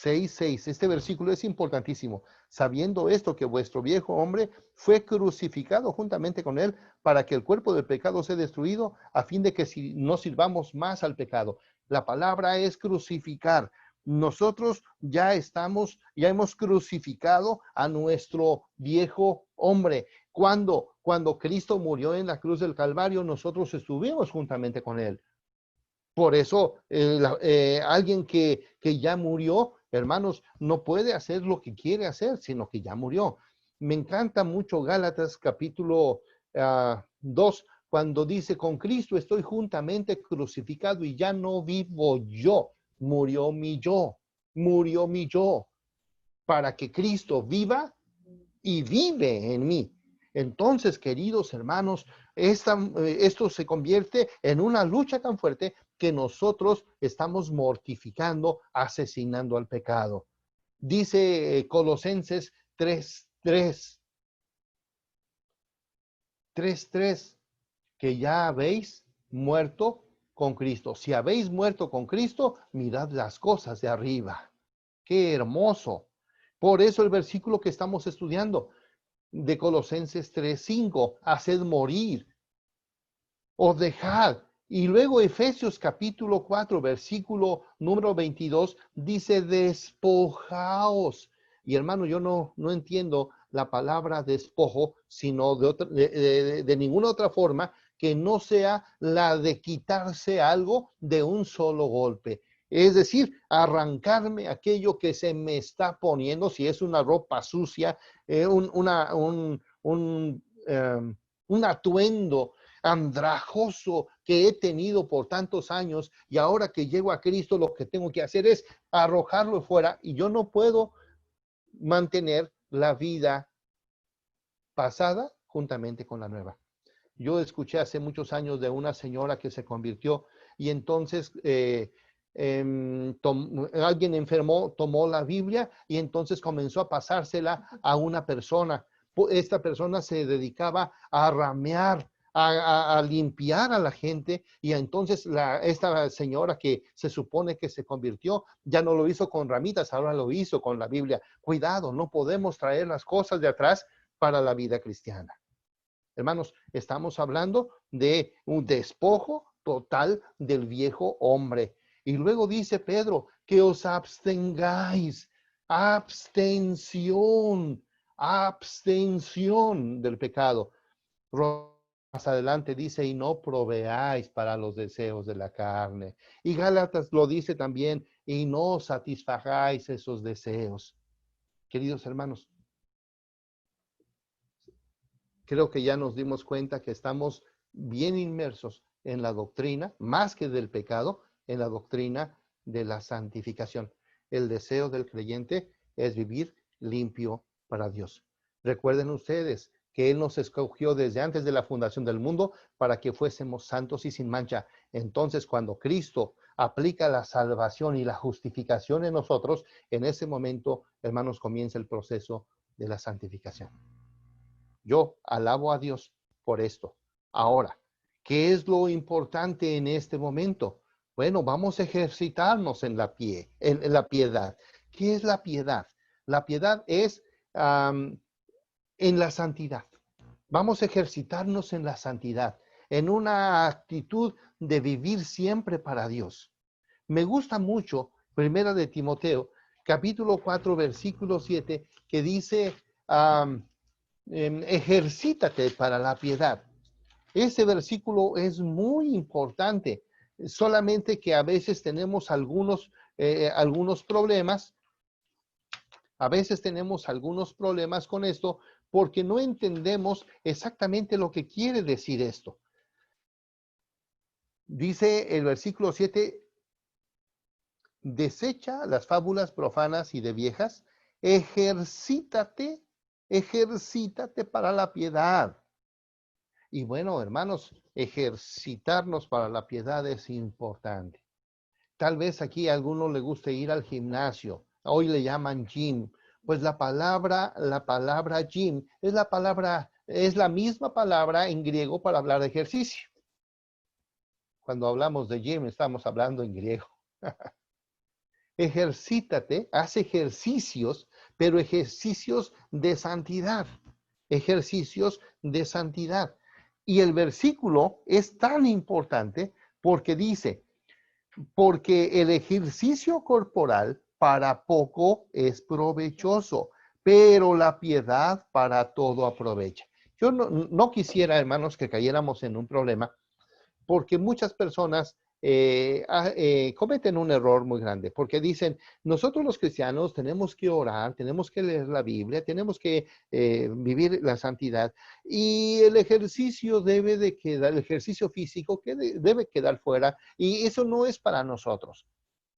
6:6. Este versículo es importantísimo. Sabiendo esto, que vuestro viejo hombre fue crucificado juntamente con él, para que el cuerpo del pecado sea destruido, a fin de que no sirvamos más al pecado. La palabra es crucificar. Nosotros ya hemos crucificado a nuestro viejo hombre. Cuando Cristo murió en la cruz del Calvario, nosotros estuvimos juntamente con él. Por eso, alguien que ya murió, hermanos, no puede hacer lo que quiere hacer, sino que ya murió. Me encanta mucho Gálatas capítulo 2, cuando dice, con Cristo estoy juntamente crucificado y ya no vivo yo, murió mi yo, para que Cristo viva y vive en mí. Entonces, queridos hermanos, esto se convierte en una lucha tan fuerte que nosotros estamos mortificando, asesinando al pecado. Dice Colosenses 3:3, que ya habéis muerto con Cristo. Si habéis muerto con Cristo, mirad las cosas de arriba. ¡Qué hermoso! Por eso el versículo que estamos estudiando, de Colosenses 3:5, haced morir o dejad. Y luego Efesios capítulo 4, versículo número 22, dice despojaos. Y hermano, yo no entiendo la palabra despojo, sino de ninguna otra forma que no sea la de quitarse algo de un solo golpe. Es decir, arrancarme aquello que se me está poniendo, si es una ropa sucia, un atuendo andrajoso que he tenido por tantos años, y ahora que llego a Cristo, lo que tengo que hacer es arrojarlo fuera, y yo no puedo mantener la vida pasada juntamente con la nueva. Yo escuché hace muchos años de una señora que se convirtió, y entonces alguien enfermó, tomó la Biblia y entonces comenzó a pasársela a una persona. Esta persona se dedicaba a ramear, a limpiar a la gente, y entonces esta señora que se supone que se convirtió, ya no lo hizo con ramitas, ahora lo hizo con la Biblia. Cuidado, no podemos traer las cosas de atrás para la vida cristiana. Hermanos, estamos hablando de un despojo total del viejo hombre. Y luego dice Pedro, que os abstengáis. Abstención del pecado. Más adelante dice, y no proveáis para los deseos de la carne. Y Gálatas lo dice también, y no satisfagáis esos deseos. Queridos hermanos, creo que ya nos dimos cuenta que estamos bien inmersos en la doctrina, más que del pecado, en la doctrina de la santificación. El deseo del creyente es vivir limpio para Dios. Recuerden ustedes que Él nos escogió desde antes de la fundación del mundo para que fuésemos santos y sin mancha. Entonces, cuando Cristo aplica la salvación y la justificación en nosotros, en ese momento, hermanos, comienza el proceso de la santificación. Yo alabo a Dios por esto. Ahora, ¿qué es lo importante en este momento? Bueno, vamos a ejercitarnos en la piedad. ¿Qué es la piedad? La piedad es en la santidad. Vamos a ejercitarnos en la santidad, en una actitud de vivir siempre para Dios. Me gusta mucho 1 de Timoteo, capítulo 4, versículo 7, que dice, ejercítate para la piedad. Ese versículo es muy importante, solamente que a veces tenemos algunos problemas. A veces tenemos algunos problemas con esto porque no entendemos exactamente lo que quiere decir esto. Dice el versículo 7, desecha las fábulas profanas y de viejas, ejercítate para la piedad. Y bueno, hermanos, ejercitarnos para la piedad es importante. Tal vez aquí a alguno le guste ir al gimnasio. Hoy le llaman gym. Pues la palabra gym es la misma palabra en griego para hablar de ejercicio. Cuando hablamos de gym estamos hablando en griego. Ejercítate, haz ejercicios, pero ejercicios de santidad. Ejercicios de santidad. Y el versículo es tan importante porque dice, Porque el ejercicio corporal para poco es provechoso, pero la piedad para todo aprovecha. Yo no quisiera, hermanos, que cayéramos en un problema, porque muchas personas cometen un error muy grande, porque dicen, nosotros los cristianos tenemos que orar, tenemos que leer la Biblia, tenemos que vivir la santidad, y el ejercicio debe de quedar, el ejercicio físico debe quedar fuera, y eso no es para nosotros.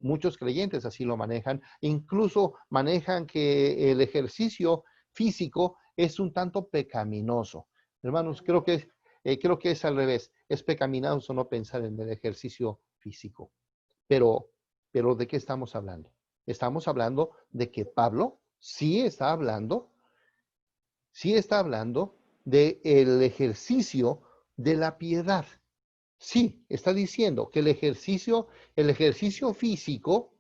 Muchos creyentes así lo manejan, incluso manejan que el ejercicio físico es un tanto pecaminoso. Hermanos, creo que es al revés. Es pecaminoso no pensar en el ejercicio físico. Pero, ¿de qué estamos hablando? Estamos hablando de que Pablo sí está hablando del ejercicio de la piedad. Sí, está diciendo que el ejercicio físico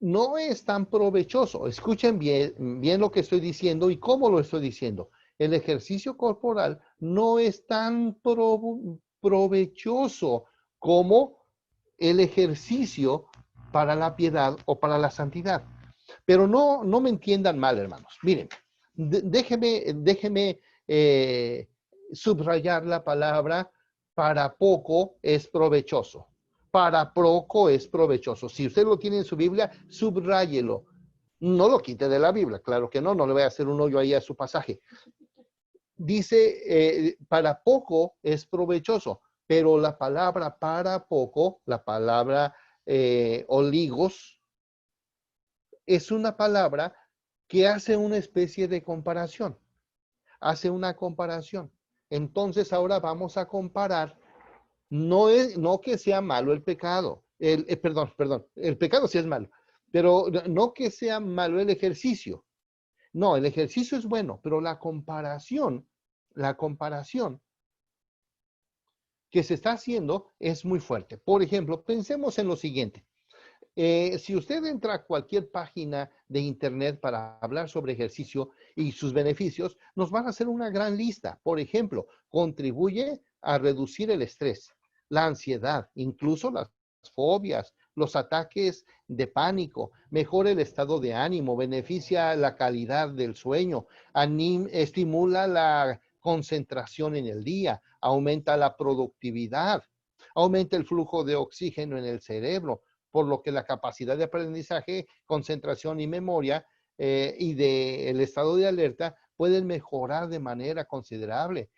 no es tan provechoso. Escuchen bien lo que estoy diciendo y cómo lo estoy diciendo. El ejercicio corporal no es tan provechoso como el ejercicio para la piedad o para la santidad. Pero no me entiendan mal, hermanos. Miren, déjeme subrayar la palabra para poco es provechoso. Para poco es provechoso. Si usted lo tiene en su Biblia, subráyelo. No lo quite de la Biblia, claro que no le voy a hacer un hoyo ahí a su pasaje. Dice, para poco es provechoso, pero la palabra para poco, la palabra oligos, es una palabra que hace una especie de comparación. Hace una comparación. Entonces ahora vamos a comparar. No que sea malo el pecado. Perdón, el pecado sí es malo, pero no que sea malo el ejercicio. No, el ejercicio es bueno, pero la comparación que se está haciendo es muy fuerte. Por ejemplo, pensemos en lo siguiente. Si usted entra a cualquier página de internet para hablar sobre ejercicio y sus beneficios, nos van a hacer una gran lista. Por ejemplo, contribuye a reducir el estrés, la ansiedad, incluso las fobias, los ataques de pánico, mejora el estado de ánimo, beneficia la calidad del sueño, estimula la concentración en el día, aumenta la productividad, aumenta el flujo de oxígeno en el cerebro, por lo que la capacidad de aprendizaje, concentración y memoria y del estado de alerta pueden mejorar de manera considerable.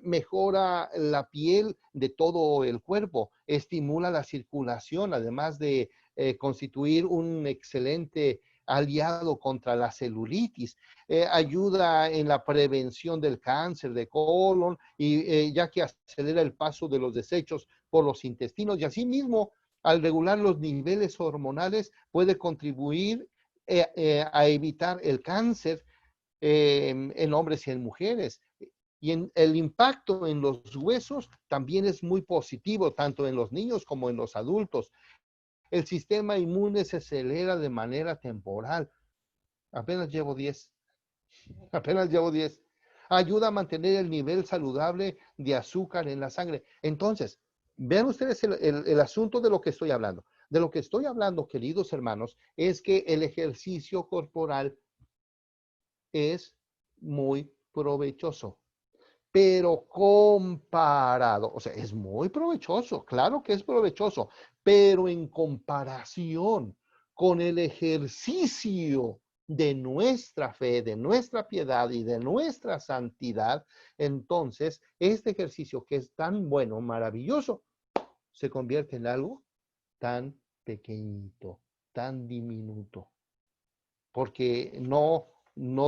Mejora la piel de todo el cuerpo, estimula la circulación, además de constituir un excelente aliado contra la celulitis, ayuda en la prevención del cáncer de colon y ya que acelera el paso de los desechos por los intestinos y asimismo al regular los niveles hormonales puede contribuir a evitar el cáncer en hombres y en mujeres. Y el impacto en los huesos también es muy positivo, tanto en los niños como en los adultos. El sistema inmune se acelera de manera temporal. Apenas llevo 10. Ayuda a mantener el nivel saludable de azúcar en la sangre. Entonces, vean ustedes el asunto de lo que estoy hablando. De lo que estoy hablando, queridos hermanos, es que el ejercicio corporal es muy provechoso, pero comparado, o sea, es muy provechoso, claro que es provechoso, pero en comparación con el ejercicio de nuestra fe, de nuestra piedad y de nuestra santidad, entonces este ejercicio que es tan bueno, maravilloso, se convierte en algo tan pequeñito, tan diminuto, porque no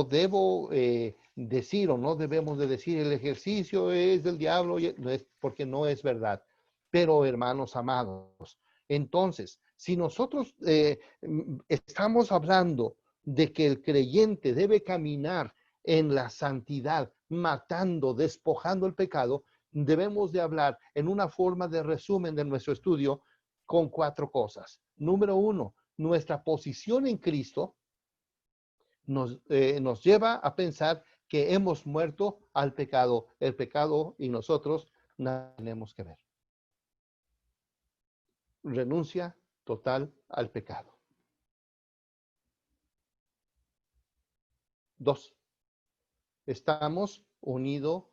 debo decir o no debemos de decir el ejercicio es del diablo, porque no es verdad. Pero hermanos amados, entonces, si nosotros estamos hablando de que el creyente debe caminar en la santidad, matando, despojando el pecado, debemos de hablar en una forma de resumen de nuestro estudio con 4 cosas. Número 1, nuestra posición en Cristo nos lleva a pensar que hemos muerto al pecado. El pecado y nosotros nada tenemos que ver. renuncia total al pecado. 2. Estamos unidos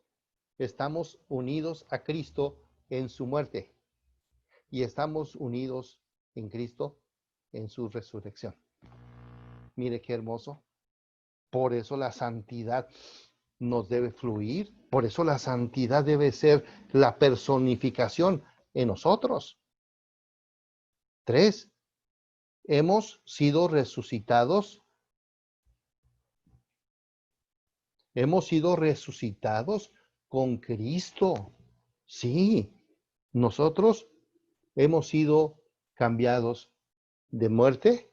a Cristo en su muerte y estamos unidos en Cristo en su resurrección. Mire qué hermoso. Por eso la santidad nos debe fluir, por eso la santidad debe ser la personificación en nosotros. 3. Hemos sido resucitados. Hemos sido resucitados con Cristo. Sí, nosotros hemos sido cambiados de muerte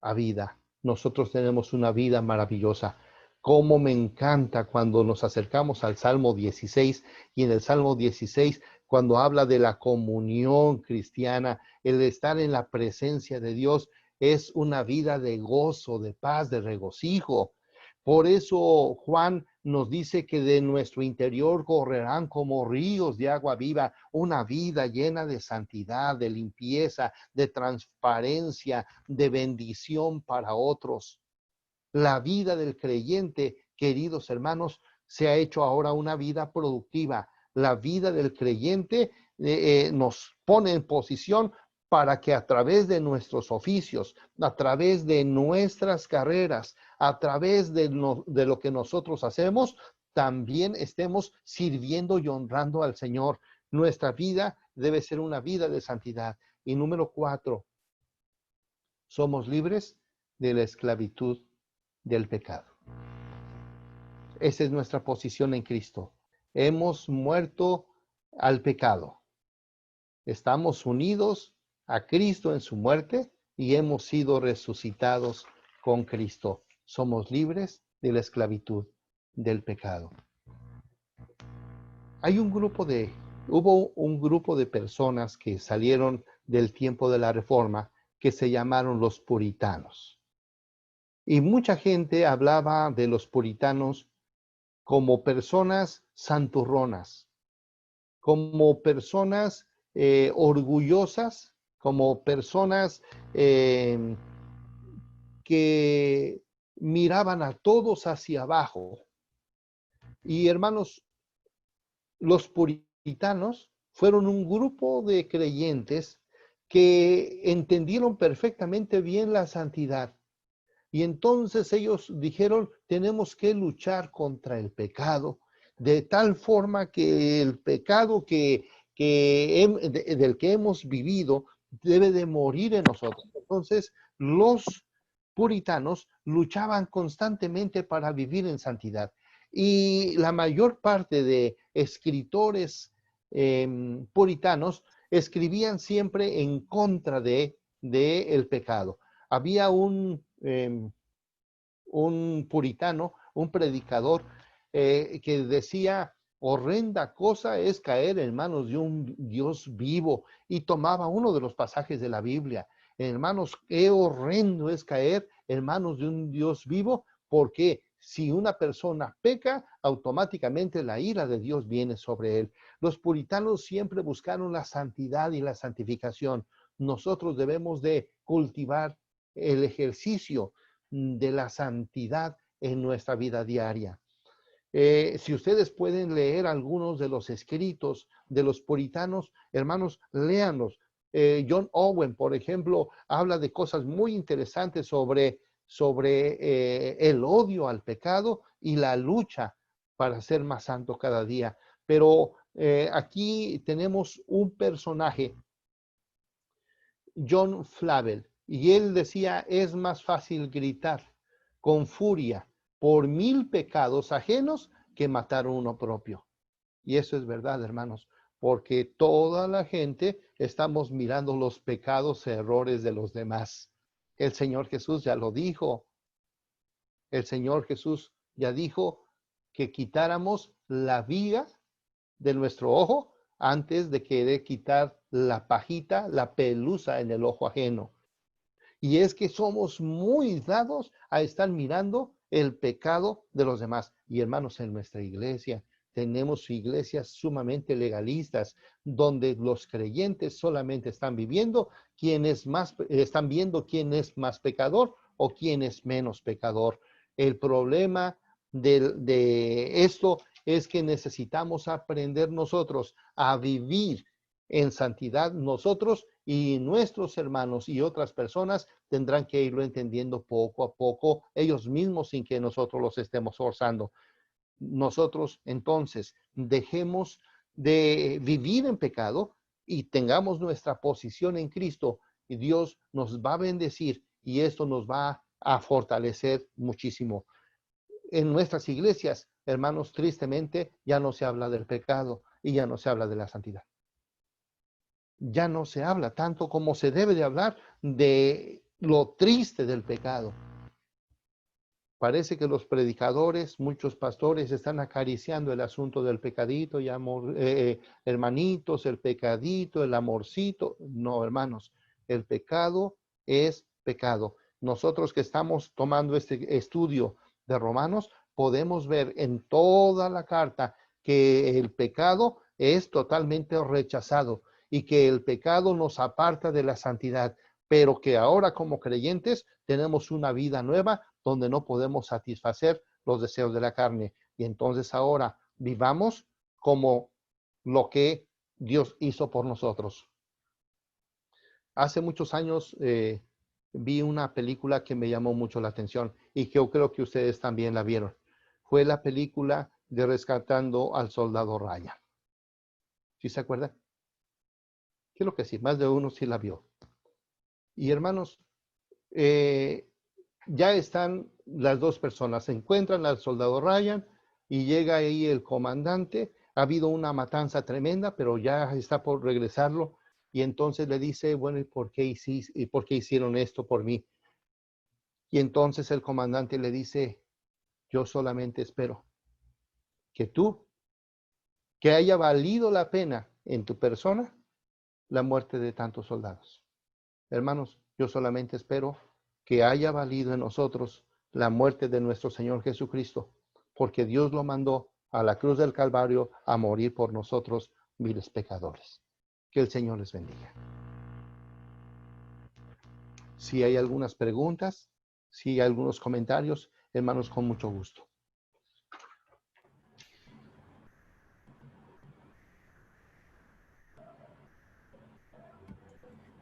a vida. Nosotros tenemos una vida maravillosa. Cómo me encanta cuando nos acercamos al Salmo 16 y en el Salmo 16, cuando habla de la comunión cristiana, el estar en la presencia de Dios es una vida de gozo, de paz, de regocijo. Por eso Juan nos dice que de nuestro interior correrán como ríos de agua viva, una vida llena de santidad, de limpieza, de transparencia, de bendición para otros. La vida del creyente, queridos hermanos, se ha hecho ahora una vida productiva. La vida del creyente nos pone en posición para que a través de nuestros oficios, a través de nuestras carreras, a través de lo que nosotros hacemos, también estemos sirviendo y honrando al Señor. Nuestra vida debe ser una vida de santidad. Y número 4, somos libres de la esclavitud del pecado. Esa es nuestra posición en Cristo. Hemos muerto al pecado. Estamos unidos a Cristo en su muerte y hemos sido resucitados con Cristo. Somos libres de la esclavitud del pecado. Hubo un grupo de personas que salieron del tiempo de la Reforma que se llamaron los puritanos. Y mucha gente hablaba de los puritanos como personas santurronas, como personas orgullosas, como personas que miraban a todos hacia abajo. Y hermanos, los puritanos fueron un grupo de creyentes que entendieron perfectamente bien la santidad. Y entonces ellos dijeron, tenemos que luchar contra el pecado, de tal forma que el pecado del que hemos vivido debe de morir en nosotros. Entonces, los puritanos luchaban constantemente para vivir en santidad. Y la mayor parte de escritores puritanos escribían siempre en contra de el pecado. Había un puritano, un predicador, que decía, horrenda cosa es caer en manos de un Dios vivo, y tomaba uno de los pasajes de la Biblia. Hermanos, qué horrendo es caer en manos de un Dios vivo, porque si una persona peca, automáticamente la ira de Dios viene sobre él. Los puritanos siempre buscaron la santidad y la santificación. Nosotros debemos de cultivar el ejercicio de la santidad en nuestra vida diaria. Si ustedes pueden leer algunos de los escritos de los puritanos, hermanos, léanlos. John Owen, por ejemplo, habla de cosas muy interesantes sobre el odio al pecado y la lucha para ser más santo cada día. Pero aquí tenemos un personaje, John Flavel, y él decía, es más fácil gritar con furia por 1000 pecados ajenos que matar uno propio. Y eso es verdad, hermanos, porque toda la gente estamos mirando los pecados e errores de los demás. El Señor Jesús ya lo dijo. El Señor Jesús ya dijo que quitáramos la viga de nuestro ojo antes de querer quitar la pajita, la pelusa en el ojo ajeno. Y es que somos muy dados a estar mirando el pecado de los demás. Y hermanos, en nuestra iglesia tenemos iglesias sumamente legalistas, donde los creyentes solamente están viviendo están viendo quién es más pecador o quién es menos pecador. El problema de esto es que necesitamos aprender nosotros a vivir en santidad nosotros, y nuestros hermanos y otras personas tendrán que irlo entendiendo poco a poco ellos mismos sin que nosotros los estemos forzando. Nosotros entonces dejemos de vivir en pecado y tengamos nuestra posición en Cristo, y Dios nos va a bendecir y esto nos va a fortalecer muchísimo. En nuestras iglesias, hermanos, tristemente ya no se habla del pecado y ya no se habla de la santidad. Ya no se habla tanto como se debe de hablar de lo triste del pecado. Parece que los predicadores, muchos pastores, están acariciando el asunto del pecadito y amor, hermanitos, el pecadito, el amorcito. No, hermanos, el pecado es pecado. Nosotros que estamos tomando este estudio de Romanos, podemos ver en toda la carta que el pecado es totalmente rechazado y que el pecado nos aparta de la santidad, pero que ahora como creyentes tenemos una vida nueva donde no podemos satisfacer los deseos de la carne. Y entonces ahora vivamos como lo que Dios hizo por nosotros. Hace muchos años vi una película que me llamó mucho la atención y que yo creo que ustedes también la vieron. Fue la película de Rescatando al Soldado Ryan. ¿Sí se acuerdan? Creo que sí, más de uno sí la vio. Y hermanos, ya están las dos personas, se encuentran al soldado Ryan y llega ahí el comandante. Ha habido una matanza tremenda, pero ya está por regresarlo. Y entonces le dice, bueno, ¿y por qué hicieron esto por mí? Y entonces el comandante le dice, yo solamente espero que haya valido la pena en tu persona la muerte de tantos soldados. Hermanos, yo solamente espero que haya valido en nosotros la muerte de nuestro Señor Jesucristo, porque Dios lo mandó a la cruz del Calvario a morir por nosotros, viles pecadores. Que el Señor les bendiga. Si hay algunas preguntas, si hay algunos comentarios, hermanos, con mucho gusto.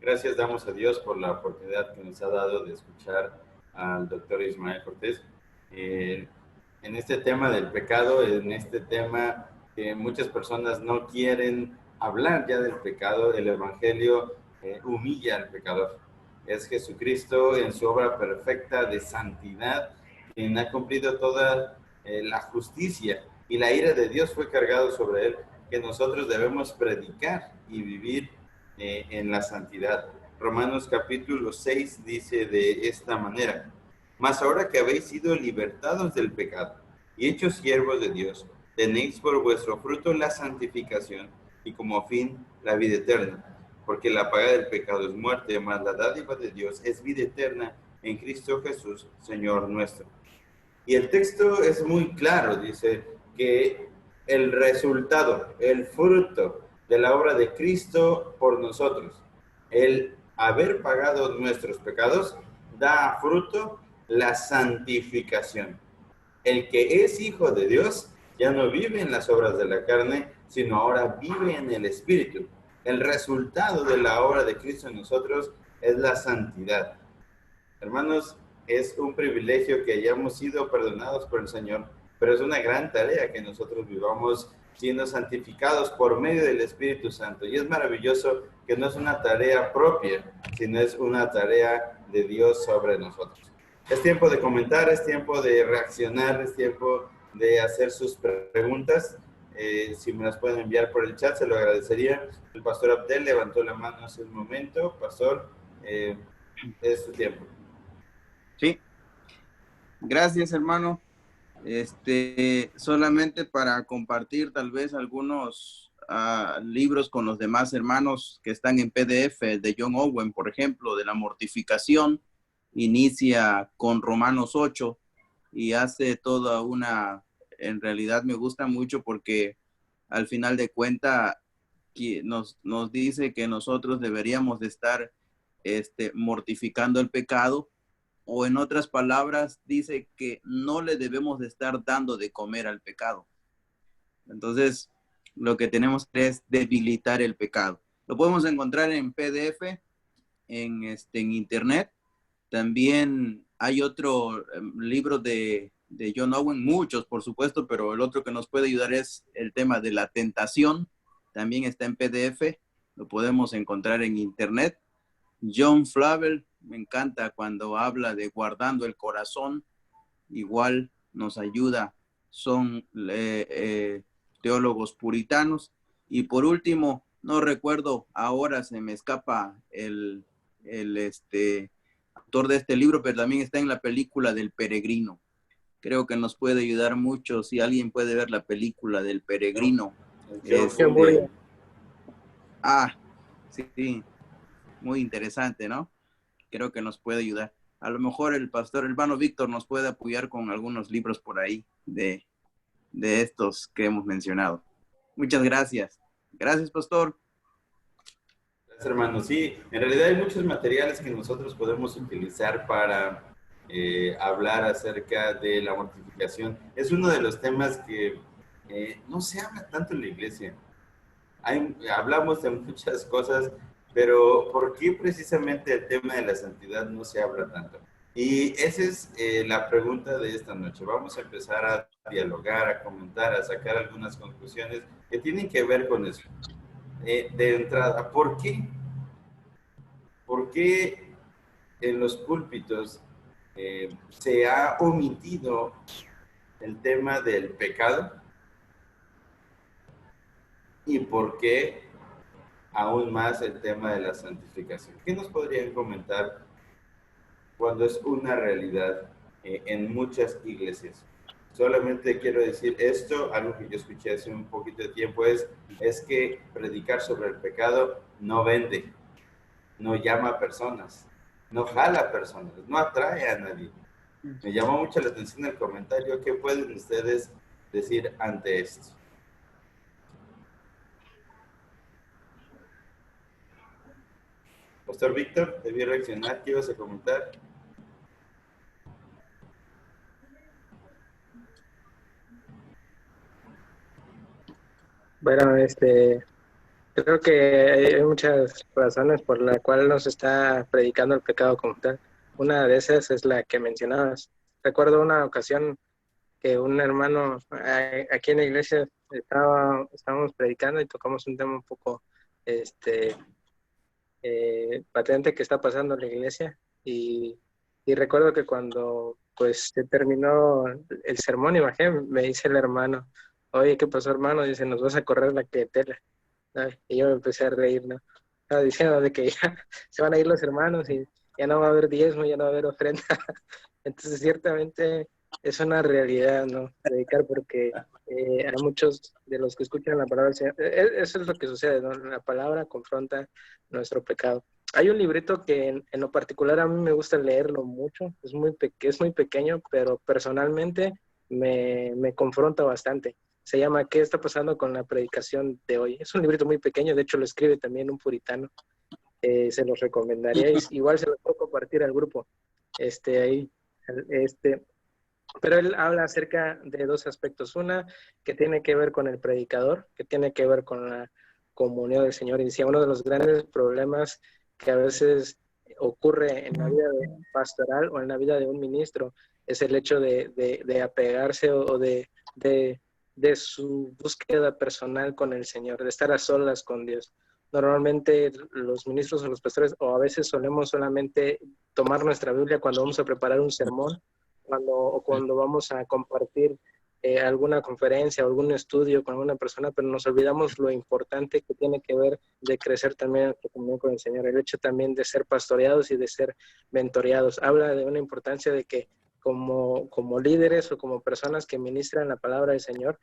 Gracias damos a Dios por la oportunidad que nos ha dado de escuchar al doctor Ismael Cortés. En este tema del pecado, en este tema que muchas personas no quieren hablar ya del pecado, el Evangelio humilla al pecador. Es Jesucristo en su obra perfecta de santidad, quien ha cumplido toda la justicia, y la ira de Dios fue cargado sobre él, que nosotros debemos predicar y vivir en la santidad. Romanos capítulo 6 dice de esta manera: mas ahora que habéis sido libertados del pecado y hechos siervos de Dios, tenéis por vuestro fruto la santificación y como fin la vida eterna, porque la paga del pecado es muerte, mas la dádiva de Dios es vida eterna en Cristo Jesús, Señor nuestro. Y el texto es muy claro, dice que el resultado, el fruto de la obra de Cristo por nosotros, el haber pagado nuestros pecados, da fruto la santificación. El que es hijo de Dios ya no vive en las obras de la carne, sino ahora vive en el Espíritu. El resultado de la obra de Cristo en nosotros es la santidad. Hermanos, es un privilegio que hayamos sido perdonados por el Señor, pero es una gran tarea que nosotros vivamos siendo santificados por medio del Espíritu Santo. Y es maravilloso que no es una tarea propia, sino es una tarea de Dios sobre nosotros. Es tiempo de comentar, es tiempo de reaccionar, es tiempo de hacer sus preguntas. Si me las pueden enviar por el chat, se lo agradecería. El pastor Abdel levantó la mano hace un momento. Pastor, es su tiempo. Sí, gracias, hermano. Solamente para compartir tal vez algunos libros con los demás hermanos que están en PDF, de John Owen, por ejemplo, de la mortificación, inicia con Romanos 8 y hace toda una en realidad me gusta mucho porque al final de cuentas nos dice que nosotros deberíamos de estar mortificando el pecado, o en otras palabras dice que no le debemos de estar dando de comer al pecado. Entonces, lo que tenemos que es debilitar el pecado. Lo podemos encontrar en PDF, en internet. También hay otro libro de John Owen, muchos por supuesto, pero el otro que nos puede ayudar es el tema de la tentación. También está en PDF, lo podemos encontrar en internet. John Flavel, me encanta cuando habla de guardando el corazón, igual nos ayuda, son teólogos puritanos. Y por último, no recuerdo, ahora se me escapa el autor de este libro, pero también está en la película del Peregrino. Creo que nos puede ayudar mucho si alguien puede ver la película del Peregrino. Sí, muy interesante, ¿no? Creo que nos puede ayudar. A lo mejor el pastor hermano Víctor nos puede apoyar con algunos libros por ahí de estos que hemos mencionado. Muchas gracias. Gracias, pastor. Gracias, hermano. Sí, en realidad hay muchos materiales que nosotros podemos utilizar para hablar acerca de la mortificación. Es uno de los temas que no se habla tanto en la iglesia. Hablamos de muchas cosas, pero ¿por qué precisamente el tema de la santidad no se habla tanto? Y esa es la pregunta de esta noche. Vamos a empezar a dialogar, a comentar, a sacar algunas conclusiones que tienen que ver con eso. De entrada, ¿por qué? ¿Por qué en los púlpitos se ha omitido el tema del pecado? ¿Y por qué aún más el tema de la santificación? ¿Qué nos podrían comentar cuando es una realidad en muchas iglesias? Solamente quiero decir esto, algo que yo escuché hace un poquito de tiempo, es que predicar sobre el pecado no vende, no llama a personas, no jala a personas, no atrae a nadie. Me llamó mucho la atención el comentario. ¿Qué pueden ustedes decir ante esto? Pastor Víctor, debí reaccionar. ¿Qué ibas a comentar? Bueno, creo que hay muchas razones por las cuales nos está predicando el pecado como tal. Una de esas es la que mencionabas. Recuerdo una ocasión que un hermano aquí en la iglesia estábamos predicando y tocamos un tema un poco patente que está pasando en la iglesia, y recuerdo que cuando pues se terminó el sermón, me dice el hermano: oye, ¿qué pasó, hermano? Dice: nos vas a correr la clientela, ¿no? Y yo me empecé a reír, ¿no? Estaba diciendo de que ya se van a ir los hermanos y ya no va a haber diezmo, ya no va a haber ofrenda. Entonces ciertamente es una realidad, ¿no? Predicar, porque a muchos de los que escuchan la palabra del Señor, eso es lo que sucede, ¿no? La palabra confronta nuestro pecado. Hay un librito que en lo particular a mí me gusta leerlo mucho, es muy pequeño, pero personalmente me confronta bastante. Se llama ¿Qué está pasando con la predicación de hoy? Es un librito muy pequeño, de hecho lo escribe también un puritano. Se los recomendaría, igual se los puedo compartir al grupo. Pero él habla acerca de dos aspectos. Una que tiene que ver con el predicador, que tiene que ver con la comunión del Señor. Y decía, uno de los grandes problemas que a veces ocurre en la vida pastoral o en la vida de un ministro es el hecho de apegarse o de su búsqueda personal con el Señor, de estar a solas con Dios. Normalmente los ministros o los pastores, o a veces solemos solamente tomar nuestra Biblia cuando vamos a preparar un sermón, cuando vamos a compartir alguna conferencia o algún estudio con alguna persona, pero nos olvidamos lo importante que tiene que ver de crecer también en nuestra comunión con el Señor, el hecho también de ser pastoreados y de ser mentoreados. Habla de una importancia de que como líderes o como personas que ministran la palabra del Señor,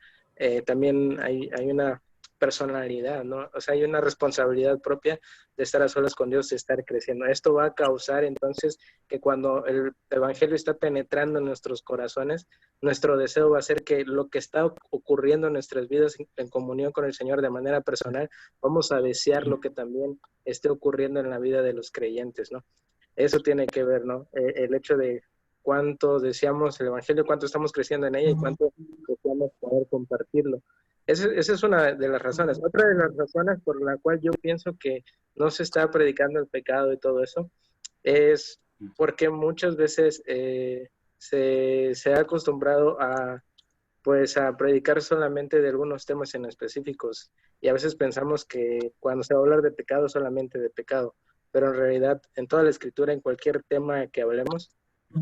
también hay una personalidad, ¿no? O sea, hay una responsabilidad propia de estar a solas con Dios, de estar creciendo. Esto va a causar entonces que cuando el Evangelio está penetrando en nuestros corazones, nuestro deseo va a ser que lo que está ocurriendo en nuestras vidas en comunión con el Señor de manera personal, vamos a desear lo que también esté ocurriendo en la vida de los creyentes, ¿no? Eso tiene que ver, ¿no? El hecho de cuánto deseamos el Evangelio, cuánto estamos creciendo en ella y cuánto deseamos poder compartirlo. Esa es una de las razones. Otra de las razones por la cual yo pienso que no se está predicando el pecado y todo eso es porque muchas veces se ha acostumbrado pues a predicar solamente de algunos temas en específicos, y a veces pensamos que cuando se va a hablar de pecado, solamente de pecado, pero en realidad en toda la escritura, en cualquier tema que hablemos,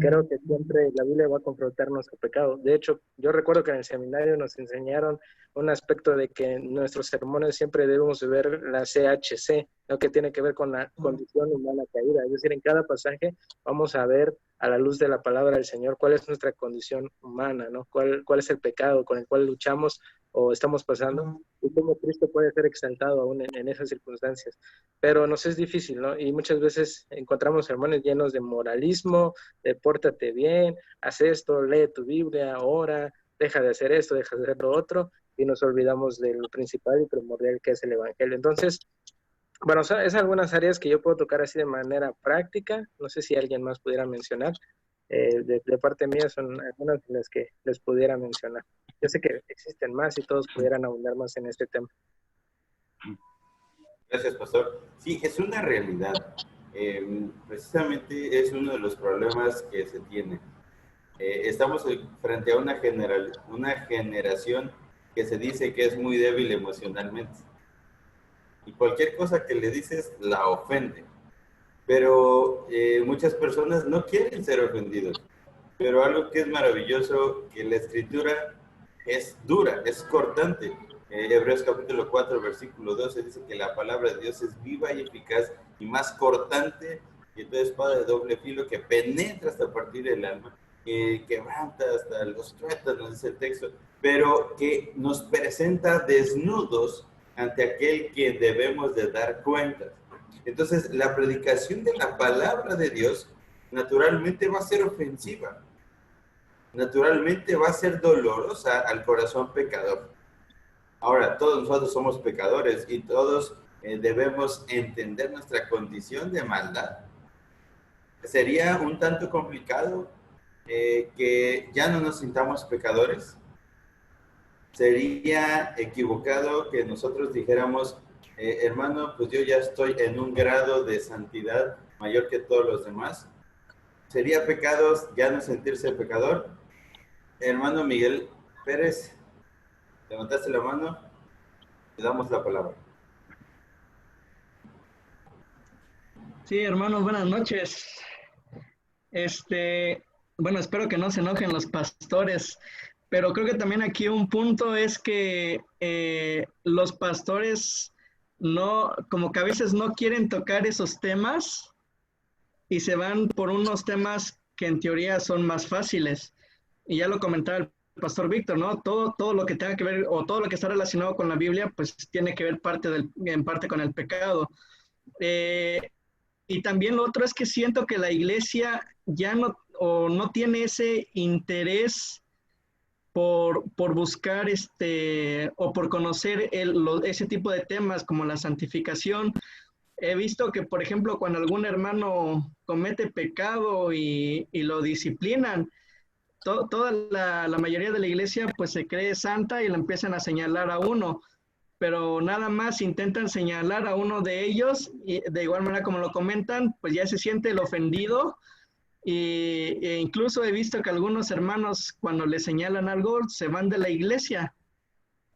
creo que siempre la Biblia va a confrontarnos al pecado. De hecho, yo recuerdo que en el seminario nos enseñaron un aspecto de que en nuestros sermones siempre debemos ver la CHC, lo que tiene que ver con la condición humana caída. Es decir, en cada pasaje vamos a ver a la luz de la palabra del Señor cuál es nuestra condición humana, ¿no? Cuál es el pecado con el cual luchamos o estamos pasando, y cómo Cristo puede ser exaltado aún en esas circunstancias. Pero nos es difícil, ¿no? Y muchas veces encontramos sermones llenos de moralismo, de pórtate bien, haz esto, lee tu Biblia, ora, deja de hacer esto, deja de hacer lo otro, y nos olvidamos del principal y primordial que es el Evangelio. Entonces, bueno, es algunas áreas que yo puedo tocar así de manera práctica. No sé si alguien más pudiera mencionar. De parte mía son algunas de las que les pudiera mencionar. Yo sé que existen más y todos pudieran abundar más en este tema. Gracias, pastor. Sí, es una realidad. Precisamente es uno de los problemas que se tiene. Estamos frente a una generación que se dice que es muy débil emocionalmente. Y cualquier cosa que le dices la ofende. Pero muchas personas no quieren ser ofendidos. Pero algo que es maravilloso, que la escritura es dura, es cortante. Hebreos capítulo 4, versículo 12 dice que la palabra de Dios es viva y eficaz y más cortante que toda espada de doble filo, que penetra hasta partir el alma, que quebranta hasta los tuétanos, dice el texto, pero que nos presenta desnudos ante aquel que debemos de dar cuentas. Entonces, la predicación de la palabra de Dios naturalmente va a ser ofensiva, naturalmente va a ser dolorosa al corazón pecador. Ahora, todos nosotros somos pecadores y todos debemos entender nuestra condición de maldad. Sería un tanto complicado que ya no nos sintamos pecadores. Sería equivocado que nosotros dijéramos, hermano, pues yo ya estoy en un grado de santidad mayor que todos los demás. ¿Sería pecado ya no sentirse pecador? Hermano Miguel Pérez, levantaste la mano, te damos la palabra. Sí, hermanos, buenas noches. Bueno, espero que no se enojen los pastores, pero creo que también aquí un punto es que los pastores no, como que a veces no quieren tocar esos temas y se van por unos temas que en teoría son más fáciles. Y ya lo comentaba el pastor Víctor, ¿no? Todo lo que tenga que ver o todo lo que está relacionado con la Biblia, pues tiene que ver en parte con el pecado. Y también lo otro es que siento que la iglesia ya no tiene ese interés por buscar o por conocer ese tipo de temas como la santificación. He visto que, por ejemplo, cuando algún hermano comete pecado y lo disciplinan, toda la mayoría de la iglesia pues se cree santa y la empiezan a señalar a uno, pero nada más intentan señalar a uno de ellos y de igual manera como lo comentan, pues ya se siente el ofendido e incluso he visto que algunos hermanos cuando le señalan algo se van de la iglesia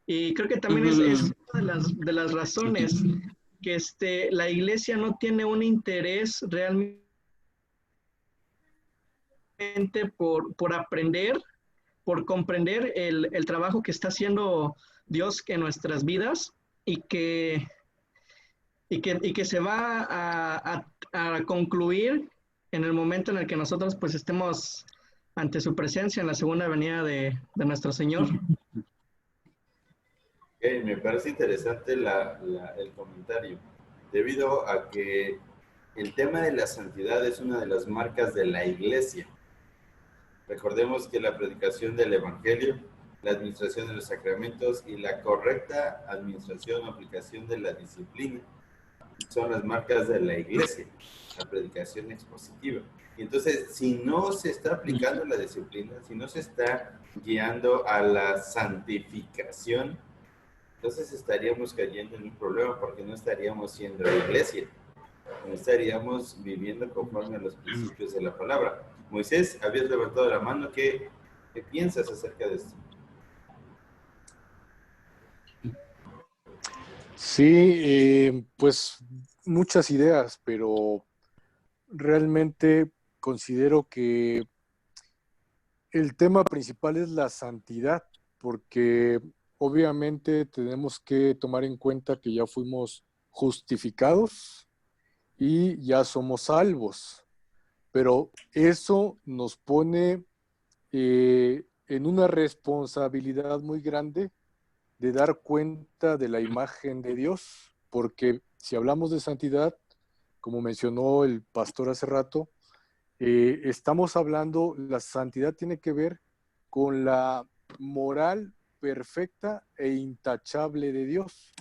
y creo que también es una de las razones que la iglesia no tiene un interés realmente por aprender, por comprender el trabajo que está haciendo Dios en nuestras vidas y que se va a concluir en el momento en el que nosotros pues estemos ante su presencia en la segunda venida de nuestro Señor. Me parece interesante el comentario, debido a que el tema de la santidad es una de las marcas de la iglesia. Recordemos que la predicación del evangelio, la administración de los sacramentos y la correcta administración o aplicación de la disciplina son las marcas de la iglesia, la predicación expositiva. Y entonces, si no se está aplicando la disciplina, si no se está guiando a la santificación, entonces estaríamos cayendo en un problema porque no estaríamos siendo la iglesia, no estaríamos viviendo conforme a los principios de la palabra. Moisés, habías levantado la mano, ¿qué piensas acerca de esto? Sí, pues muchas ideas, pero realmente considero que el tema principal es la santidad, porque obviamente tenemos que tomar en cuenta que ya fuimos justificados y ya somos salvos, pero eso nos pone en una responsabilidad muy grande de dar cuenta de la imagen de Dios, porque si hablamos de santidad, como mencionó el pastor hace rato, estamos hablando, la santidad tiene que ver con la moral perfecta e intachable de Dios.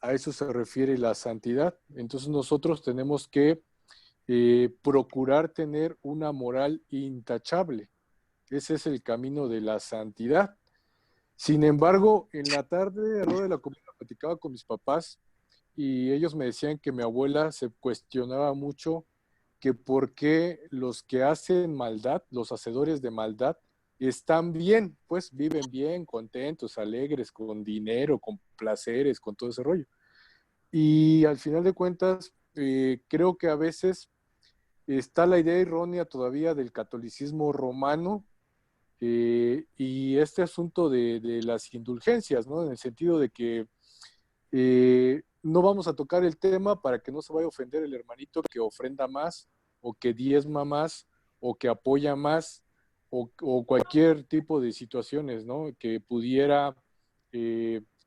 A eso se refiere la santidad. Entonces nosotros tenemos que procurar tener una moral intachable. Ese es el camino de la santidad. Sin embargo, en la tarde, a la hora de la comida, platicaba con mis papás y ellos me decían que mi abuela se cuestionaba mucho que por qué los que hacen maldad, los hacedores de maldad, están bien, pues viven bien, contentos, alegres, con dinero, con placeres, con todo ese rollo. Y al final de cuentas, creo que a veces está la idea errónea todavía del catolicismo romano y este asunto de las indulgencias, ¿no? En el sentido de que no vamos a tocar el tema para que no se vaya a ofender el hermanito que ofrenda más, o que diezma más, o que apoya más, o cualquier tipo de situaciones, ¿no? Que pudiera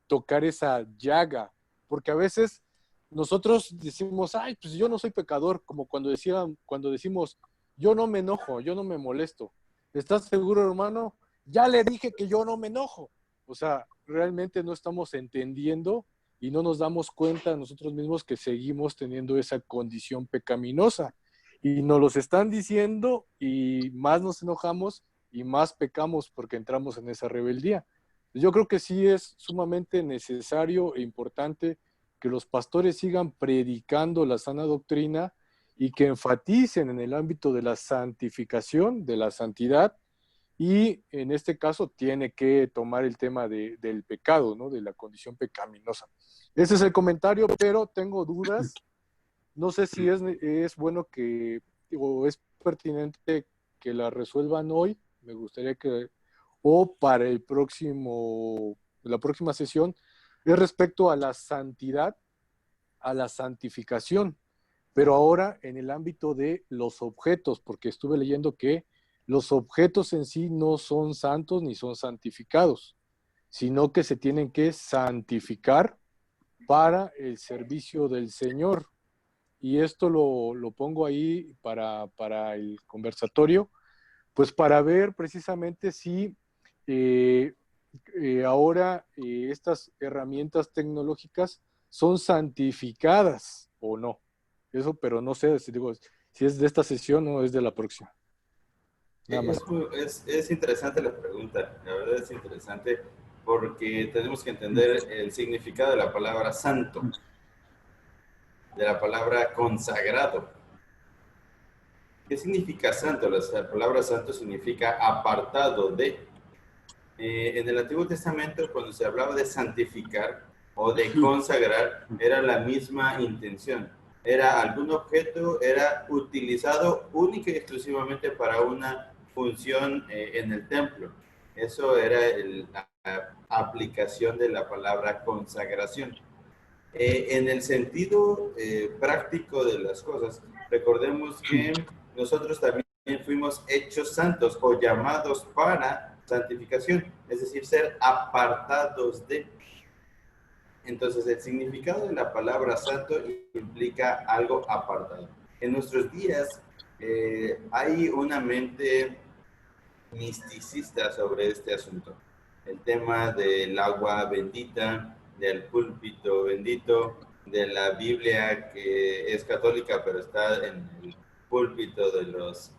tocar esa llaga, porque a veces nosotros decimos, ay, pues yo no soy pecador, como cuando decimos, yo no me enojo, yo no me molesto. ¿Estás seguro, hermano? Ya le dije que yo no me enojo. O sea, realmente no estamos entendiendo y no nos damos cuenta nosotros mismos que seguimos teniendo esa condición pecaminosa. Y nos los están diciendo y más nos enojamos y más pecamos porque entramos en esa rebeldía. Yo creo que sí es sumamente necesario e importante que los pastores sigan predicando la sana doctrina y que enfaticen en el ámbito de la santificación, de la santidad, y en este caso tiene que tomar el tema del pecado, ¿no? De la condición pecaminosa. Ese es el comentario, pero tengo dudas. No sé si es bueno que, o es pertinente que la resuelvan hoy. Me gustaría que, o para la próxima sesión, es respecto a la santidad, a la santificación, pero ahora en el ámbito de los objetos, porque estuve leyendo que los objetos en sí no son santos ni son santificados, sino que se tienen que santificar para el servicio del Señor. Y esto lo pongo ahí para el conversatorio, pues para ver precisamente si ahora estas herramientas tecnológicas son santificadas o no. Eso, pero no sé si es de esta sesión o es de la próxima. Nada más. Es interesante la pregunta, la verdad es interesante porque tenemos que entender el significado de la palabra santo, de la palabra consagrado. ¿Qué significa santo? La palabra santo significa apartado de. En el Antiguo Testamento, cuando se hablaba de santificar o de consagrar, era la misma intención. Era algún objeto, era utilizado única y exclusivamente para una función en el templo. Eso era la aplicación de la palabra consagración. En el sentido práctico de las cosas, recordemos que nosotros también fuimos hechos santos o llamados para santificación, es decir, ser apartados de. Entonces, el significado de la palabra santo implica algo apartado. En nuestros días hay una mente misticista sobre este asunto. El tema del agua bendita, del púlpito bendito, de la Biblia que es católica, pero está en el púlpito de los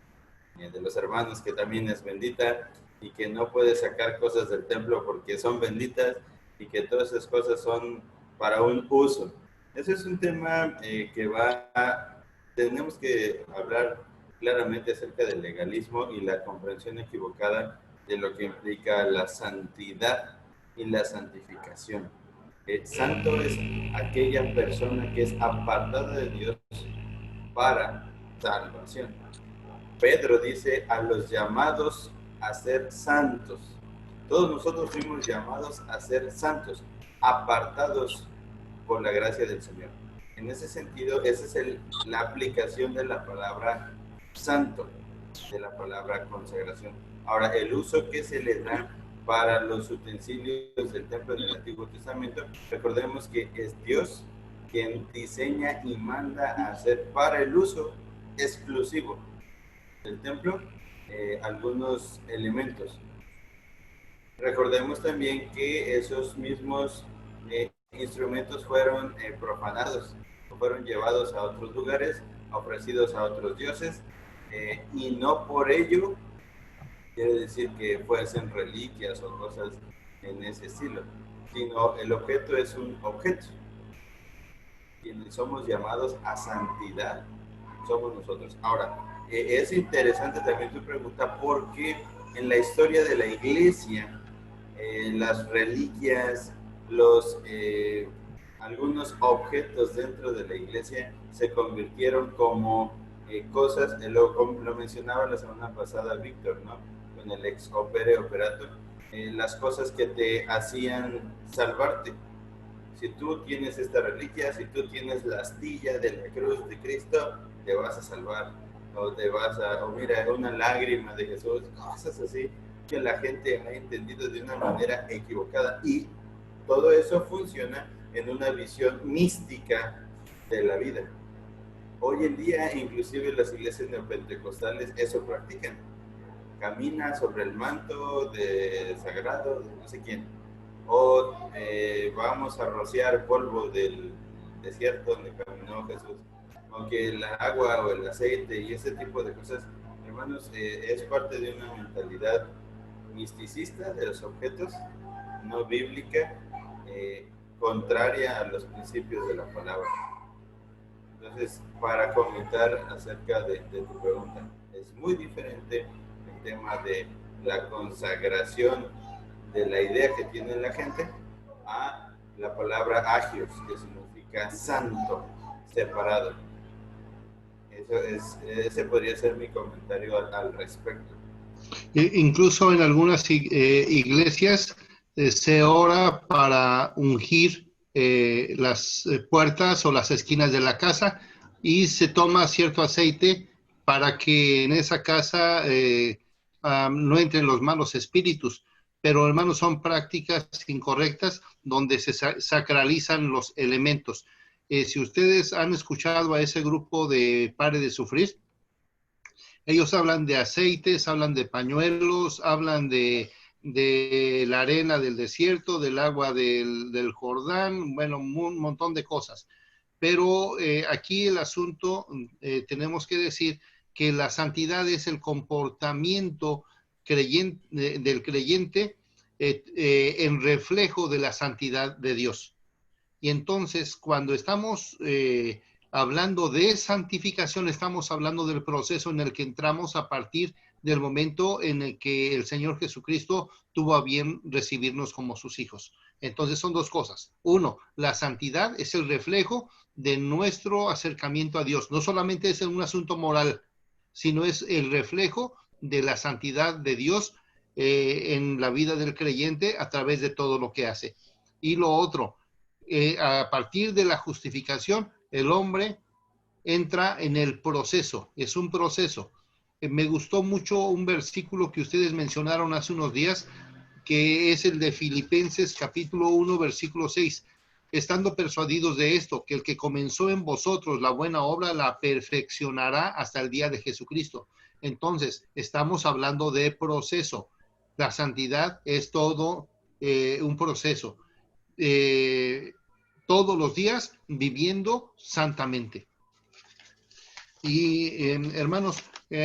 hermanos, que también es bendita, y que no puede sacar cosas del templo porque son benditas, y que todas esas cosas son para un uso. Ese es un tema tenemos que hablar claramente acerca del legalismo y la comprensión equivocada de lo que implica la santidad y la santificación. Santo es aquella persona que es apartada de Dios para salvación. Pedro dice a los llamados a ser santos. Todos nosotros fuimos llamados a ser santos, apartados por la gracia del Señor. En ese sentido, esa es la aplicación de la palabra santo, de la palabra consagración. Ahora, el uso que se le da para los utensilios del templo en el Antiguo Testamento, recordemos que es Dios quien diseña y manda a hacer para el uso exclusivo del templo algunos elementos. Recordemos también que esos mismos instrumentos fueron profanados, fueron llevados a otros lugares, ofrecidos a otros dioses, y no por ello quiere decir que fuesen reliquias o cosas en ese estilo, sino el objeto es un objeto. Quienes somos llamados a santidad somos nosotros. Ahora, es interesante también tu pregunta, porque en la historia de la iglesia, las reliquias, algunos objetos dentro de la iglesia se convirtieron como cosas, lo mencionaba la semana pasada Víctor, ¿no? Con el ex opere operator, las cosas que te hacían salvarte. Si tú tienes esta reliquia, si tú tienes la astilla de la cruz de Cristo, te vas a salvar. O mira, una lágrima de Jesús, cosas así que la gente ha entendido de una manera equivocada. Y todo eso funciona en una visión mística de la vida. Hoy en día, inclusive las iglesias neopentecostales eso practican. Camina sobre el manto sagrado de no sé quién. O vamos a rociar polvo del desierto donde caminó Jesús. O que el agua o el aceite y ese tipo de cosas, hermanos, es parte de una mentalidad misticista de los objetos, no bíblica, contraria a los principios de la palabra. Entonces, para comentar acerca de tu pregunta, es muy diferente el tema de la consagración, de la idea que tiene la gente, a la palabra agios, que significa santo, separado. Ese podría ser mi comentario al respecto. Incluso en algunas iglesias se ora para ungir las puertas o las esquinas de la casa, y se toma cierto aceite para que en esa casa no entren los malos espíritus. Pero, hermanos, son prácticas incorrectas donde se sacralizan los elementos. Si ustedes han escuchado a ese grupo de Pare de Sufrir, ellos hablan de aceites, hablan de pañuelos, hablan de la arena del desierto, del agua del Jordán, bueno, un montón de cosas. Pero aquí el asunto, tenemos que decir que la santidad es el comportamiento del creyente en reflejo de la santidad de Dios. Y entonces, cuando estamos hablando de santificación, estamos hablando del proceso en el que entramos a partir del momento en el que el Señor Jesucristo tuvo a bien recibirnos como sus hijos. Entonces son dos cosas. Uno, la santidad es el reflejo de nuestro acercamiento a Dios. No solamente es un asunto moral, sino es el reflejo de la santidad de Dios en la vida del creyente a través de todo lo que hace. Y lo otro, a partir de la justificación, el hombre entra en el proceso, es un proceso. Me gustó mucho un versículo que ustedes mencionaron hace unos días, que es el de Filipenses capítulo 1, versículo 6. estando persuadidos de esto, que el que comenzó en vosotros la buena obra la perfeccionará hasta el día de Jesucristo. Entonces, estamos hablando de proceso. La santidad es todo un proceso. Todos los días viviendo santamente. Y hermanos,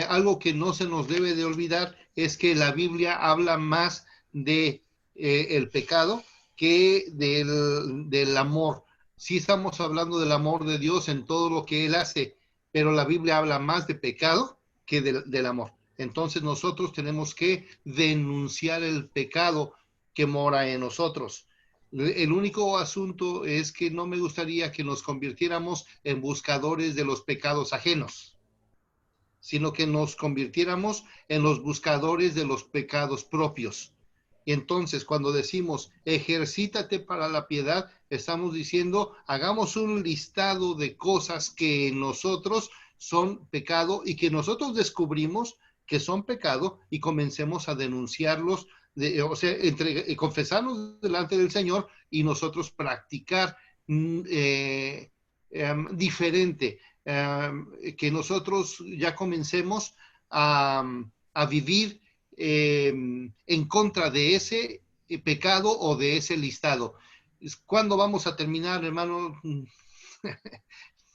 algo que no se nos debe de olvidar es que la Biblia habla más de el pecado que del amor. Sí estamos hablando del amor de Dios en todo lo que Él hace, pero la Biblia habla más de pecado que del amor. Entonces nosotros tenemos que denunciar el pecado que mora en nosotros. El único asunto es que no me gustaría que nos convirtiéramos en buscadores de los pecados ajenos, sino que nos convirtiéramos en los buscadores de los pecados propios. Y entonces, cuando decimos ejercítate para la piedad, estamos diciendo hagamos un listado de cosas que nosotros son pecado y que nosotros descubrimos que son pecado y comencemos a denunciarlos. O sea, confesarnos delante del Señor y nosotros practicar diferente, que nosotros ya comencemos a vivir en contra de ese pecado o de ese listado. ¿Cuándo vamos a terminar, hermano?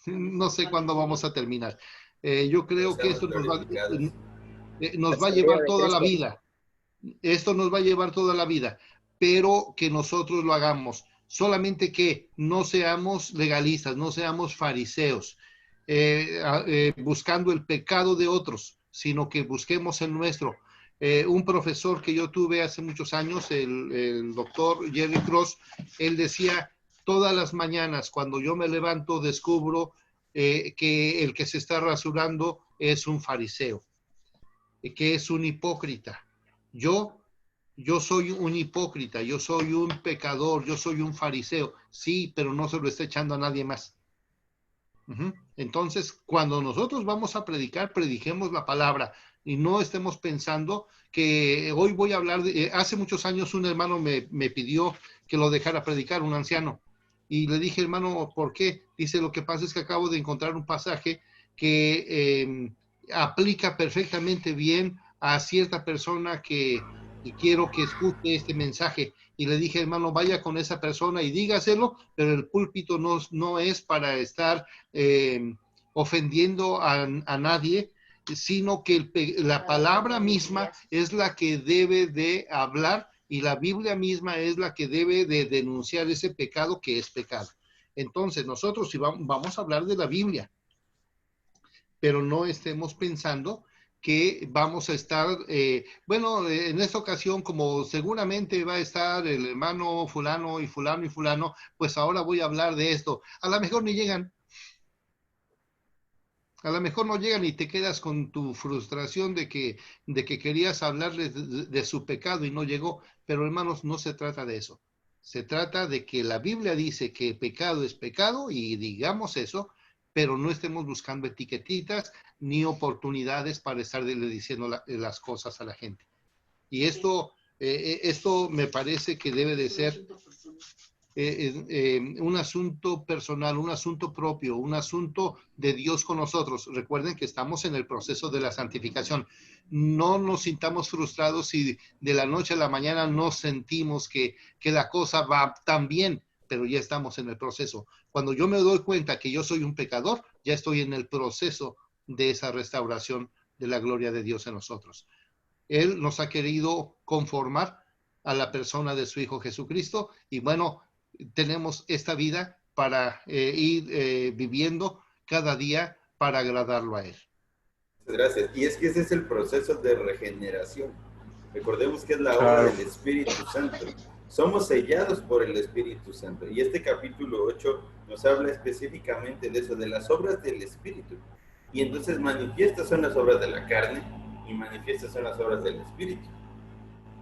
No sé cuándo vamos a terminar. Yo creo que esto nos va a llevar toda la vida. Esto nos va a llevar toda la vida, pero que nosotros lo hagamos. Solamente que no seamos legalistas, no seamos fariseos, buscando el pecado de otros, sino que busquemos el nuestro. Un profesor que yo tuve hace muchos años, el doctor Jerry Cross, él decía, todas las mañanas cuando yo me levanto descubro que el que se está rasurando es un fariseo, que es un hipócrita. Yo soy un hipócrita, yo soy un pecador, yo soy un fariseo. Sí, pero no se lo está echando a nadie más. Entonces, cuando nosotros vamos a predicar, prediquemos la palabra y no estemos pensando que hoy voy a hablar de... hace muchos años un hermano me pidió que lo dejara predicar, un anciano. Y le dije, hermano, ¿por qué? Dice, lo que pasa es que acabo de encontrar un pasaje que aplica perfectamente bien a cierta persona que quiero que escuche este mensaje. Y le dije, hermano, vaya con esa persona y dígaselo, pero el púlpito no es para estar ofendiendo a nadie, sino que la palabra misma es la que debe de hablar y la Biblia misma es la que debe de denunciar ese pecado que es pecado. Entonces, nosotros vamos a hablar de la Biblia, pero no estemos pensando que vamos a estar, en esta ocasión, como seguramente va a estar el hermano fulano y fulano y fulano, pues ahora voy a hablar de esto. A lo mejor ni llegan. A lo mejor no llegan y te quedas con tu frustración de que querías hablarles de su pecado y no llegó. Pero hermanos, no se trata de eso. Se trata de que la Biblia dice que pecado es pecado y digamos eso, pero no estemos buscando etiquetitas ni oportunidades para estarle diciendo las cosas a la gente. Y esto me parece que debe de ser un asunto personal, un asunto propio, un asunto de Dios con nosotros. Recuerden que estamos en el proceso de la santificación. No nos sintamos frustrados si de la noche a la mañana no sentimos que la cosa va tan bien, pero ya estamos en el proceso. Cuando yo me doy cuenta que yo soy un pecador, ya estoy en el proceso de esa restauración de la gloria de Dios en nosotros. Él nos ha querido conformar a la persona de su Hijo Jesucristo y bueno, tenemos esta vida para ir viviendo cada día para agradarlo a Él. Gracias. Y es que ese es el proceso de regeneración. Recordemos que es la obra del Espíritu Santo. Somos sellados por el Espíritu Santo. Y este capítulo 8 nos habla específicamente de eso, de las obras del Espíritu. Y entonces manifiestas son las obras de la carne y manifiestas son las obras del Espíritu.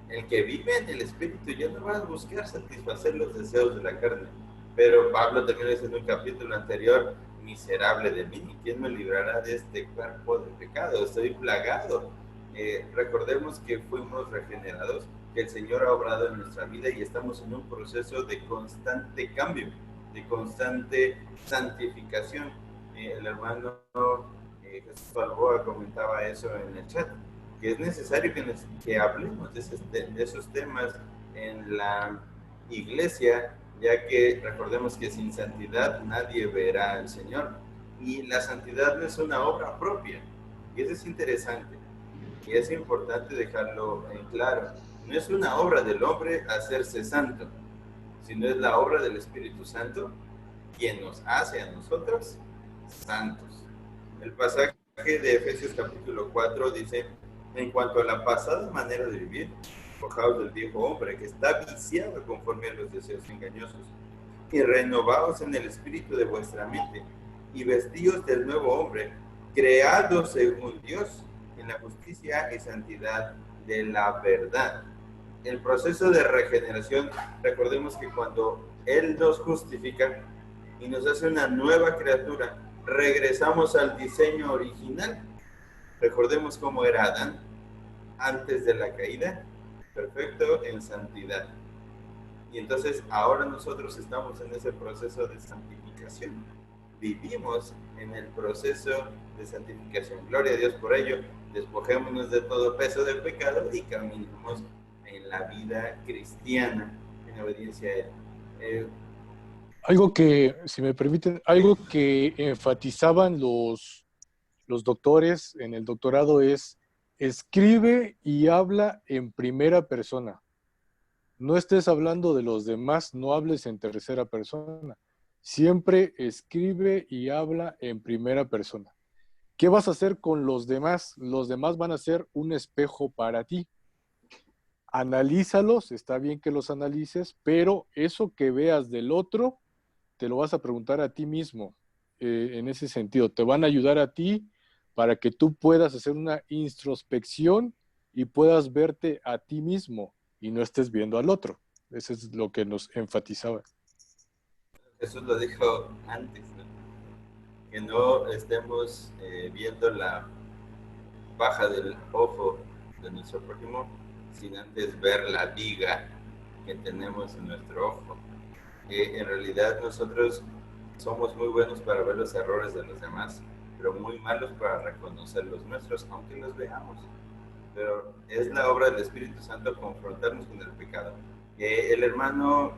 El que vive en el Espíritu ya no va a buscar satisfacer los deseos de la carne. Pero Pablo también dice en un capítulo anterior, miserable de mí, ¿quién me librará de este cuerpo de pecado? Estoy plagado. Recordemos que fuimos regenerados, que el Señor ha obrado en nuestra vida y estamos en un proceso de constante cambio. de constante santificación. El hermano Jesús Balboa comentaba eso en el chat, que es necesario que hablemos de esos temas en la iglesia, ya que recordemos que sin santidad nadie verá al Señor. Y la santidad no es una obra propia. Y eso es interesante. Y es importante dejarlo en claro. No es una obra del hombre hacerse santo, sino es la obra del Espíritu Santo quien nos hace a nosotros santos. El pasaje de Efesios capítulo 4 dice: en cuanto a la pasada manera de vivir, despojaos del viejo hombre que está viciado conforme a los deseos engañosos, y renovaos en el espíritu de vuestra mente, y vestíos del nuevo hombre, creado según Dios, en la justicia y santidad de la verdad. El proceso de regeneración, recordemos que cuando Él nos justifica y nos hace una nueva criatura, regresamos al diseño original. Recordemos cómo era Adán antes de la caída, perfecto en santidad. Y entonces ahora nosotros estamos en ese proceso de santificación. Vivimos en el proceso de santificación. Gloria a Dios por ello. Despojémonos de todo peso del pecado y caminemos en la vida cristiana, en obediencia a Él. Algo que, si me permiten, algo que enfatizaban los doctores en el doctorado es: escribe y habla en primera persona. No estés hablando de los demás, no hables en tercera persona. Siempre escribe y habla en primera persona. ¿Qué vas a hacer con los demás? Los demás van a ser un espejo para ti. Analízalos, está bien que los analices, pero eso que veas del otro, te lo vas a preguntar a ti mismo. En ese sentido, te van a ayudar a ti para que tú puedas hacer una introspección y puedas verte a ti mismo y no estés viendo al otro. Eso es lo que nos enfatizaba. Jesús lo dijo antes, ¿no? Que no estemos viendo la paja del ojo de nuestro prójimo sin antes ver la viga que tenemos en nuestro ojo. En realidad nosotros somos muy buenos para ver los errores de los demás, pero muy malos para reconocer los nuestros, aunque los veamos. Pero es la obra del Espíritu Santo confrontarnos con el pecado. El hermano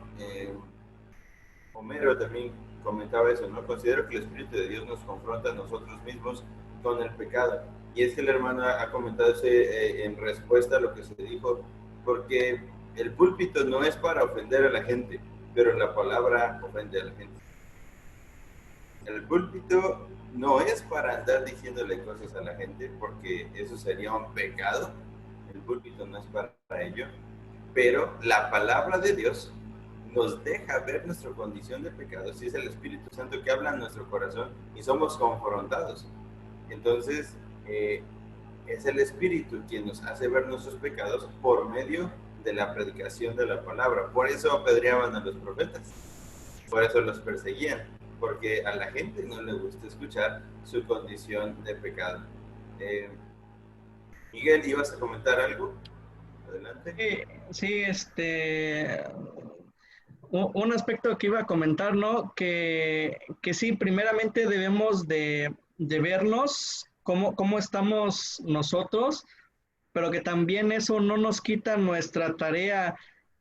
Homero también comentaba eso, ¿no? Considero que el Espíritu de Dios nos confronta a nosotros mismos con el pecado. Y es que el hermano ha comentado en respuesta a lo que se dijo, porque el púlpito no es para ofender a la gente, pero la palabra ofende a la gente. El púlpito no es para andar diciéndole cosas a la gente, porque eso sería un pecado. El púlpito no es para ello, pero la palabra de Dios nos deja ver nuestra condición de pecado. Si es el Espíritu Santo que habla en nuestro corazón y somos confrontados. Entonces, es el Espíritu quien nos hace ver nuestros pecados por medio de la predicación de la palabra. Por eso apedreaban a los profetas, por eso los perseguían, porque a la gente no le gusta escuchar su condición de pecado. Miguel, ¿ibas a comentar algo? Adelante. Sí, un aspecto que iba a comentar, ¿no? Que sí, primeramente debemos de vernos cómo estamos nosotros, pero que también eso no nos quita nuestra tarea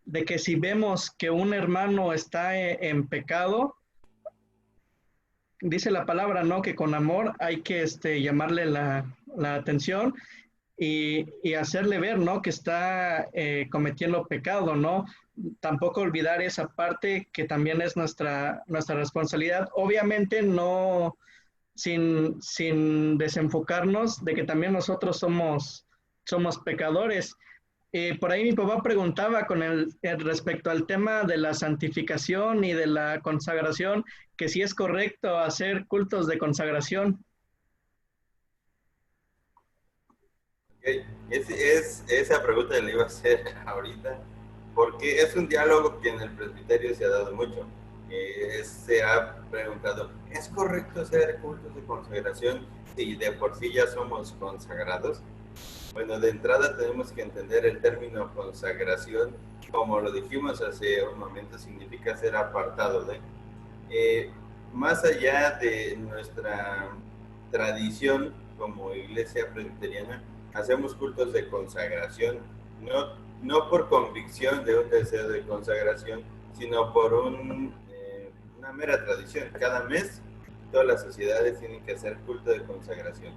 de que si vemos que un hermano está en pecado, dice la palabra, ¿no? Que con amor hay que llamarle la atención y hacerle ver, ¿no? Que está cometiendo pecado, ¿no? Tampoco olvidar esa parte que también es nuestra responsabilidad. Obviamente no sin desenfocarnos de que también nosotros somos pecadores. Por ahí mi papá preguntaba con respecto al tema de la santificación y de la consagración, que si es correcto hacer cultos de consagración. Okay. Esa pregunta le iba a hacer ahorita, porque es un diálogo que en el presbiterio se ha dado mucho. Se ha preguntado, ¿es correcto hacer cultos de consagración si de por sí ya somos consagrados? Bueno, de entrada tenemos que entender el término consagración, como lo dijimos hace un momento, significa ser apartado de. más allá de nuestra tradición como iglesia presbiteriana, hacemos cultos de consagración, no por convicción de un deseo de consagración, sino por una mera tradición. Cada mes todas las sociedades tienen que hacer culto de consagración.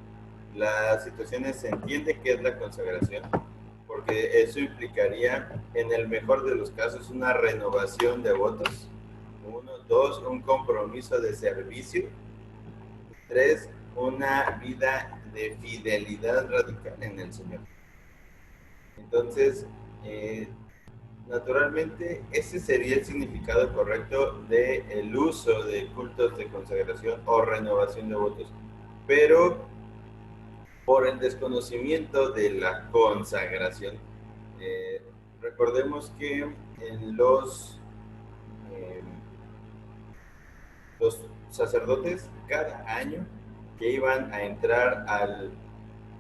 Las situaciones se entiende qué es la consagración, porque eso implicaría, en el mejor de los casos, una renovación de votos. 1, 2, un compromiso de servicio. 3, una vida de fidelidad radical en el Señor. Entonces, naturalmente, ese sería el significado correcto del uso de cultos de consagración o renovación de votos. Pero por el desconocimiento de la consagración, recordemos que en los sacerdotes cada año que iban a entrar al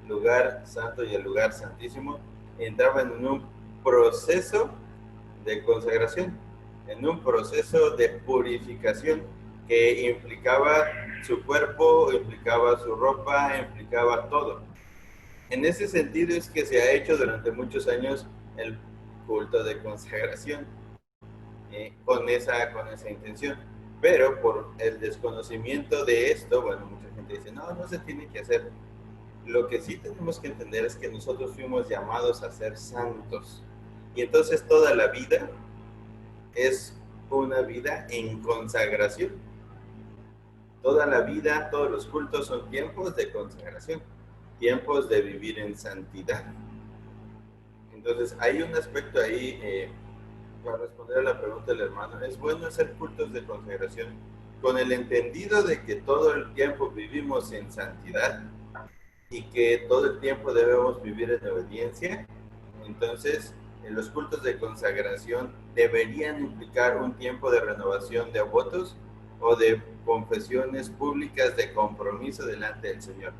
lugar santo y al lugar santísimo, entraban en un proceso de consagración, en un proceso de purificación que implicaba su cuerpo, implicaba su ropa, implicaba todo. En ese sentido es que se ha hecho durante muchos años el culto de consagración, con esa intención. Pero por el desconocimiento de esto, bueno, mucha gente dice, no se tiene que hacer. Lo que sí tenemos que entender es que nosotros fuimos llamados a ser santos. Y entonces toda la vida es una vida en consagración. Toda la vida, todos los cultos son tiempos de consagración, tiempos de vivir en santidad. Entonces hay un aspecto ahí, para responder a la pregunta del hermano, es bueno hacer cultos de consagración con el entendido de que todo el tiempo vivimos en santidad y que todo el tiempo debemos vivir en obediencia. Entonces, los cultos de consagración deberían implicar un tiempo de renovación de votos o de confesiones públicas de compromiso delante del Señor.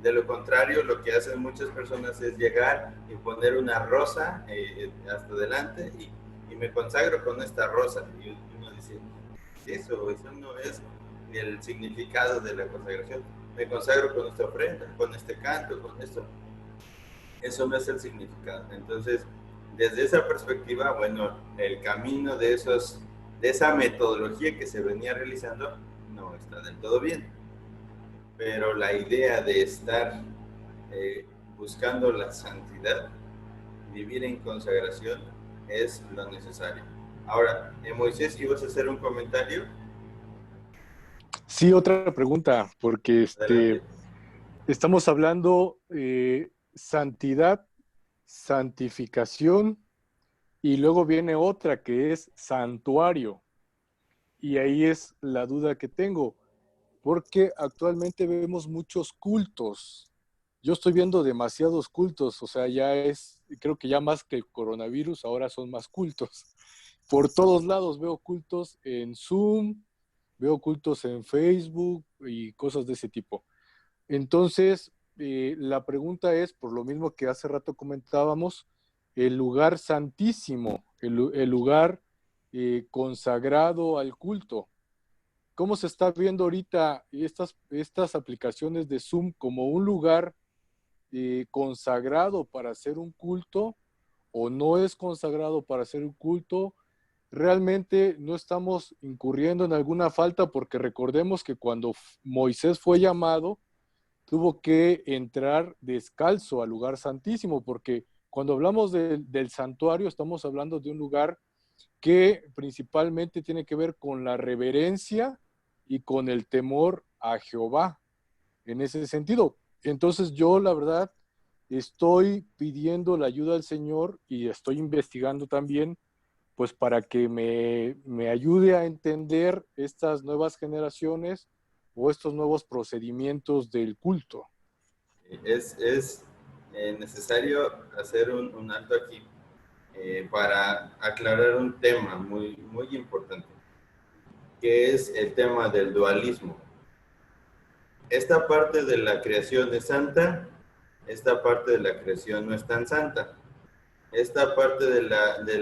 De lo contrario, lo que hacen muchas personas es llegar y poner una rosa hasta delante y me consagro con esta rosa. Y uno dice, eso no es el significado de la consagración. Me consagro con esta ofrenda, con este canto, con esto. Eso no es el significado. Entonces, desde esa perspectiva, bueno, el camino de esa metodología que se venía realizando no está del todo bien. Pero la idea de estar buscando la santidad, vivir en consagración, es lo necesario. Ahora, Moisés, ¿ibas a hacer un comentario? Sí, otra pregunta, porque estamos hablando santidad, santificación, y luego viene otra que es santuario. Y ahí es la duda que tengo, porque actualmente vemos muchos cultos. Yo estoy viendo demasiados cultos, o sea, creo que ya más que el coronavirus, ahora son más cultos. Por todos lados veo cultos en Zoom, veo cultos en Facebook y cosas de ese tipo. Entonces, la pregunta es, por lo mismo que hace rato comentábamos, el lugar santísimo, el lugar consagrado al culto. ¿Cómo se está viendo ahorita estas aplicaciones de Zoom como un lugar consagrado para hacer un culto o no es consagrado para hacer un culto? Realmente no estamos incurriendo en alguna falta, porque recordemos que cuando Moisés fue llamado, tuvo que entrar descalzo al lugar santísimo, porque cuando hablamos del santuario estamos hablando de un lugar que principalmente tiene que ver con la reverencia y con el temor a Jehová, en ese sentido. Entonces yo, la verdad, estoy pidiendo la ayuda al Señor y estoy investigando también, pues para que me ayude a entender estas nuevas generaciones o estos nuevos procedimientos del culto. Es necesario hacer un alto aquí para aclarar un tema muy, muy importante, que es el tema del dualismo. Esta parte de la creación es santa, esta parte de la creación no es tan santa. Esta parte de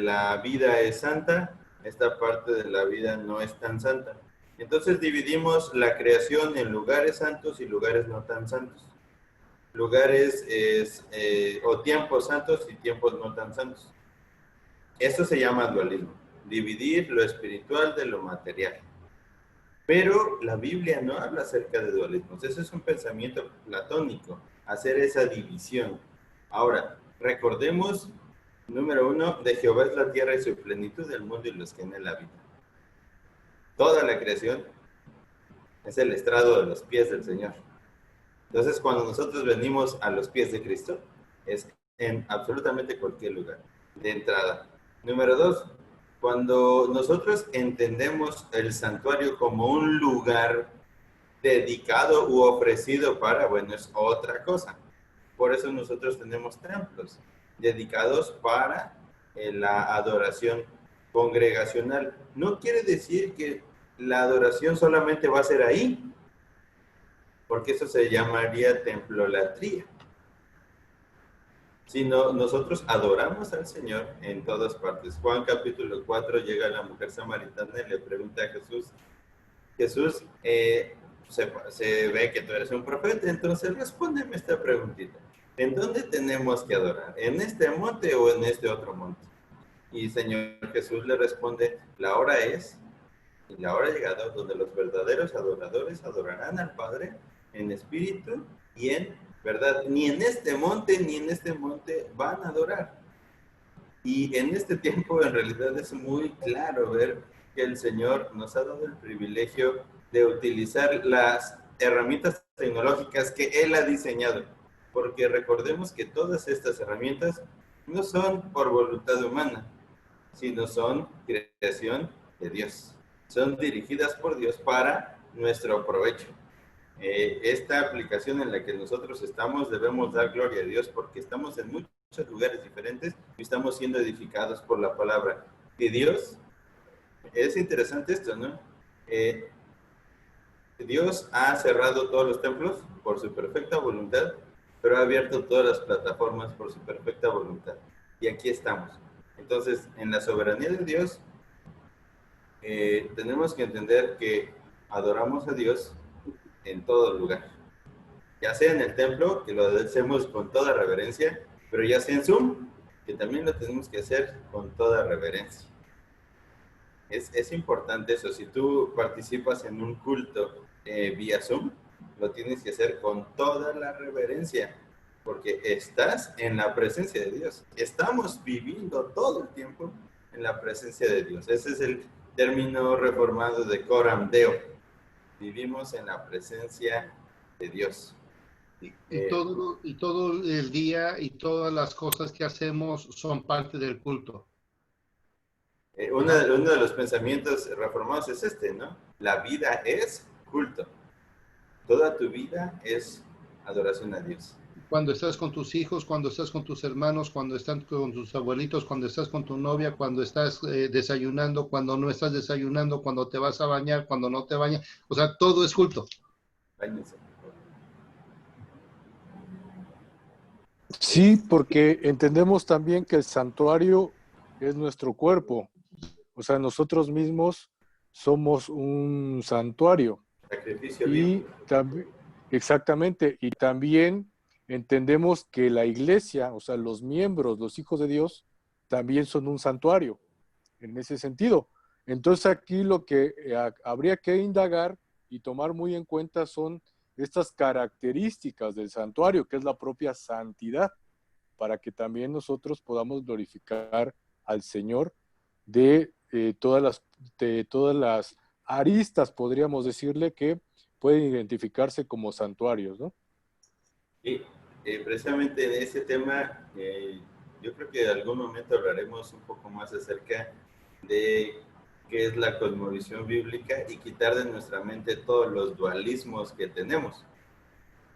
la vida es santa, esta parte de la vida no es tan santa. Entonces dividimos la creación en lugares santos y lugares no tan santos. Lugares o tiempos santos y tiempos no tan santos. Esto se llama dualismo, dividir lo espiritual de lo material. Pero la Biblia no habla acerca de dualismos. Ese es un pensamiento platónico, hacer esa división. Ahora, recordemos, número 1, de Jehová es la tierra y su plenitud, del mundo y los que en él habitan. Toda la creación es el estrado de los pies del Señor. Entonces, cuando nosotros venimos a los pies de Cristo, es en absolutamente cualquier lugar, de entrada. Número 2, cuando nosotros entendemos el santuario como un lugar dedicado u ofrecido para, bueno, es otra cosa. Por eso nosotros tenemos templos dedicados para la adoración congregacional. No quiere decir que la adoración solamente va a ser ahí, porque eso se llamaría templolatría. Sino nosotros adoramos al Señor en todas partes. Juan capítulo 4 llega la mujer samaritana y le pregunta a Jesús, Jesús, se ve que tú eres un profeta, entonces respóndeme esta preguntita. ¿En dónde tenemos que adorar? ¿En este monte o en este otro monte? Y Señor Jesús le responde, la hora es, y la hora ha llegado, donde los verdaderos adoradores adorarán al Padre en espíritu y en verdad. Ni en este monte ni en este monte van a adorar. Y en este tiempo en realidad es muy claro ver que el Señor nos ha dado el privilegio de utilizar las herramientas tecnológicas que Él ha diseñado. Porque recordemos que todas estas herramientas no son por voluntad humana, sino son creación de Dios. Son dirigidas por Dios para nuestro provecho. Esta aplicación en la que nosotros estamos, debemos dar gloria a Dios porque estamos en muchos lugares diferentes y estamos siendo edificados por la palabra de Dios. Es interesante esto, ¿no? Dios ha cerrado todos los templos por su perfecta voluntad, pero ha abierto todas las plataformas por su perfecta voluntad. Y aquí estamos. Entonces, en la soberanía de Dios, tenemos que entender que adoramos a Dios en todo lugar. Ya sea en el templo, que lo hacemos con toda reverencia, pero ya sea en Zoom, que también lo tenemos que hacer con toda reverencia. Es importante eso. Si tú participas en un culto vía Zoom, lo tienes que hacer con toda la reverencia, porque estás en la presencia de Dios. Estamos viviendo todo el tiempo en la presencia de Dios. Ese es el término reformado de coram Deo. Vivimos en la presencia de Dios. Y todo el día y todas las cosas que hacemos son parte del culto. Uno de los pensamientos reformados es este, ¿no? La vida es culto. Toda tu vida es adoración a Dios. Cuando estás con tus hijos, cuando estás con tus hermanos, cuando estás con tus abuelitos, cuando estás con tu novia, cuando estás desayunando, cuando no estás desayunando, cuando te vas a bañar, cuando no te bañas. O sea, todo es culto. Báñense. Sí, porque entendemos también que el santuario es nuestro cuerpo. O sea, nosotros mismos somos un santuario. Sacrificio Y vivo. también, exactamente, y también entendemos que la iglesia, o sea, los miembros, los hijos de Dios, también son un santuario, en ese sentido. Entonces aquí lo que habría que indagar y tomar muy en cuenta son estas características del santuario, que es la propia santidad, para que también nosotros podamos glorificar al Señor de todas las aristas, podríamos decirle, que pueden identificarse como santuarios, ¿no? Y precisamente en ese tema, yo creo que en algún momento hablaremos un poco más acerca de qué es la cosmovisión bíblica y quitar de nuestra mente todos los dualismos que tenemos.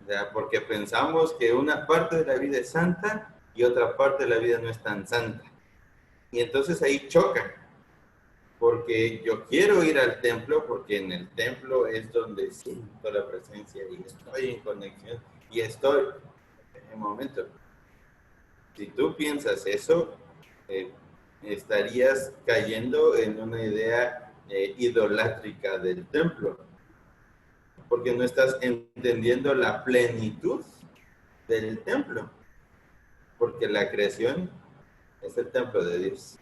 O sea, porque pensamos que una parte de la vida es santa y otra parte de la vida no es tan santa. Y entonces ahí chocan. Porque yo quiero ir al templo, porque en el templo es donde siento la presencia y estoy en conexión y estoy en un momento. Si tú piensas eso, estarías cayendo en una idea idolátrica del templo, porque no estás entendiendo la plenitud del templo, porque la creación es el templo de Dios.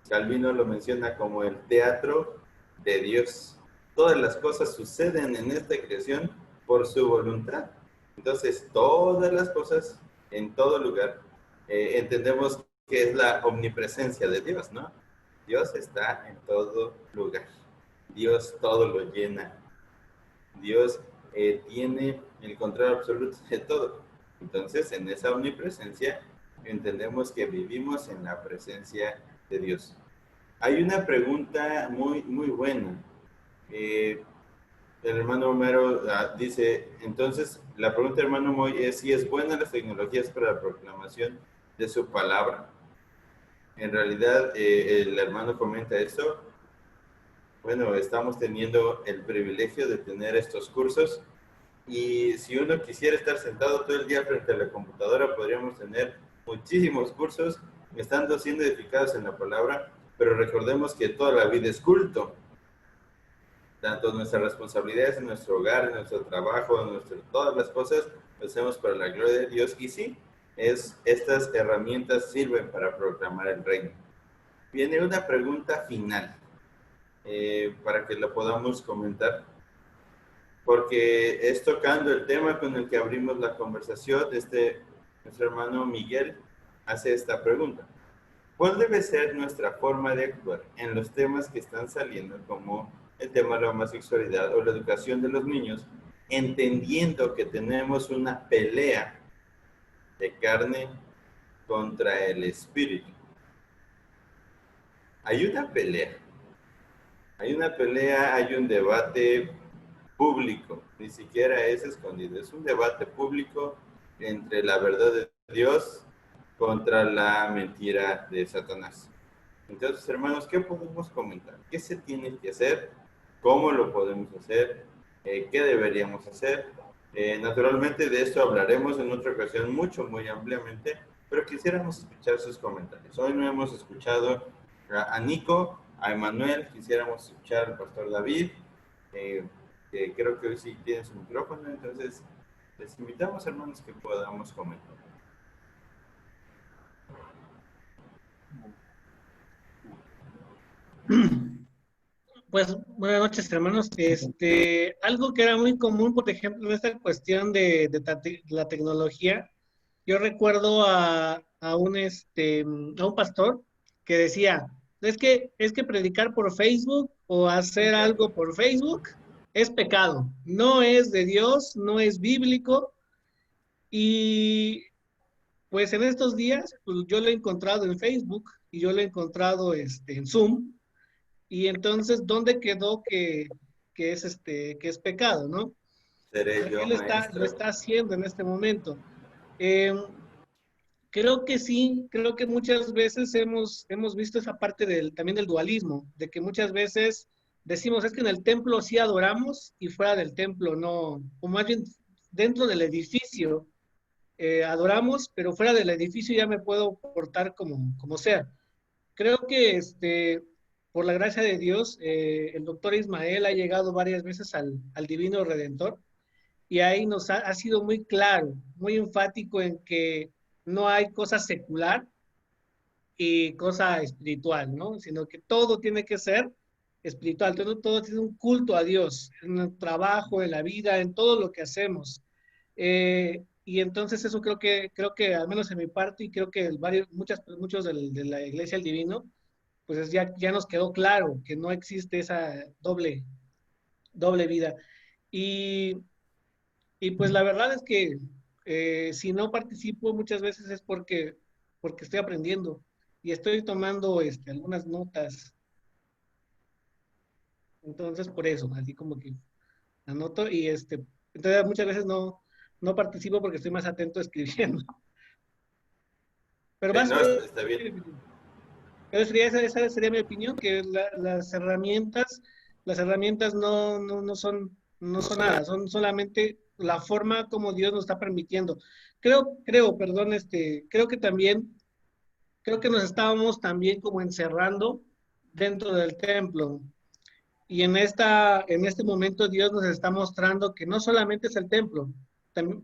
Calvino lo menciona como el teatro de Dios. Todas las cosas suceden en esta creación por su voluntad. Entonces, todas las cosas en todo lugar, entendemos que es la omnipresencia de Dios, ¿no? Dios está en todo lugar. Dios todo lo llena. Dios tiene el control absoluto de todo. Entonces, en esa omnipresencia, entendemos que vivimos en la presencia de Dios. Hay una pregunta muy buena. El hermano Homero dice, entonces, la pregunta del hermano Moy es si es buena las tecnologías para la proclamación de su palabra. En realidad, el hermano comenta esto. Bueno, estamos teniendo el privilegio de tener estos cursos y si uno quisiera estar sentado todo el día frente a la computadora, podríamos tener muchísimos cursos estando siendo edificados en la palabra, pero recordemos que toda la vida es culto. Tanto nuestras responsabilidades en nuestro hogar, en nuestro trabajo, todas las cosas, lo hacemos para la gloria de Dios. Y sí, estas herramientas sirven para proclamar el reino. Viene una pregunta final, para que lo podamos comentar, porque es tocando el tema con el que abrimos la conversación. Nuestro hermano Miguel hace esta pregunta. ¿Cuál debe ser nuestra forma de actuar en los temas que están saliendo, como el tema de la homosexualidad o la educación de los niños, entendiendo que tenemos una pelea de carne contra el espíritu? Hay una pelea, hay un debate público, ni siquiera es escondido, es un debate público entre la verdad de Dios contra la mentira de Satanás. Entonces, hermanos, ¿qué podemos comentar? ¿Qué se tiene que hacer? ¿Cómo lo podemos hacer? ¿Qué deberíamos hacer? Naturalmente de esto hablaremos en otra ocasión muy ampliamente, pero quisiéramos escuchar sus comentarios. Hoy no hemos escuchado a Nico, a Emanuel, quisiéramos escuchar al pastor David, que creo que hoy sí tiene su micrófono, entonces les invitamos, hermanos, que podamos comentar. Pues buenas noches, hermanos. Algo que era muy común, por ejemplo, en esta cuestión de la tecnología, yo recuerdo a un pastor que decía, es que predicar por Facebook o hacer algo por Facebook es pecado, no es de Dios, no es bíblico. Y pues en estos días, pues yo lo he encontrado en Facebook y yo lo he encontrado en Zoom. Y entonces, ¿dónde quedó que es pecado, no? Seré yo, Él maestro. lo está haciendo en este momento. Creo que sí, creo que muchas veces hemos visto esa parte también del dualismo, de que muchas veces decimos, es que en el templo sí adoramos y fuera del templo no, o más bien dentro del edificio adoramos, pero fuera del edificio ya me puedo portar como sea. Creo que por la gracia de Dios, el doctor Ismael ha llegado varias veces al Divino Redentor y ahí nos ha sido muy claro, muy enfático en que no hay cosa secular y cosa espiritual, ¿no? Sino que todo tiene que ser espiritual, todo tiene un culto a Dios, en el trabajo, en la vida, en todo lo que hacemos. Y entonces eso creo que al menos en mi parte y creo que muchos de la Iglesia del Divino, pues ya nos quedó claro que no existe esa doble vida. Y, y pues la verdad es que si no participo muchas veces es porque estoy aprendiendo y estoy tomando algunas notas. Entonces por eso, así como que anoto y entonces muchas veces no participo porque estoy más atento escribiendo. Pero No, está bien. Pero esa sería mi opinión, que las herramientas no son nada, son solamente la forma como Dios nos está permitiendo. Perdón, creo que nos estábamos también como encerrando dentro del templo. Y en este momento Dios nos está mostrando que no solamente es el templo,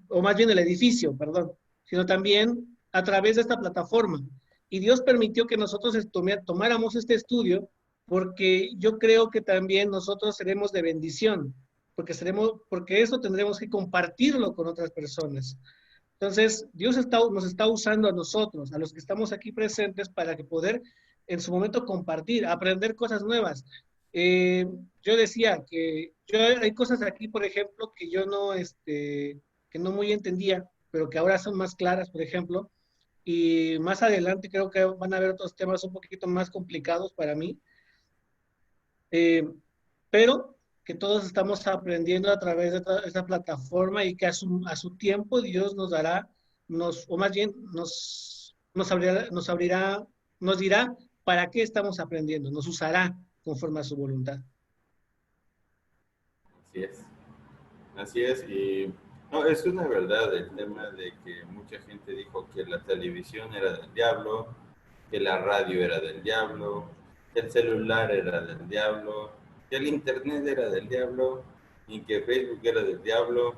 o más bien el edificio, perdón, sino también a través de esta plataforma. Y Dios permitió que nosotros tomáramos este estudio porque yo creo que también nosotros seremos de bendición, porque eso tendremos que compartirlo con otras personas. Entonces, Dios nos está usando a nosotros, a los que estamos aquí presentes, para que poder en su momento compartir, aprender cosas nuevas. Yo decía que hay cosas aquí, por ejemplo, que yo no, que no muy entendía, pero que ahora son más claras, por ejemplo, y más adelante creo que van a haber otros temas un poquito más complicados para mí, pero que todos estamos aprendiendo a través de esta plataforma y que a su tiempo Dios nos dará, o más bien nos dirá para qué estamos aprendiendo, nos usará conforme a su voluntad. Así es. Así es. Y no, es una verdad el tema de que mucha gente dijo que la televisión era del diablo, que la radio era del diablo, que el celular era del diablo, que el internet era del diablo y que Facebook era del diablo.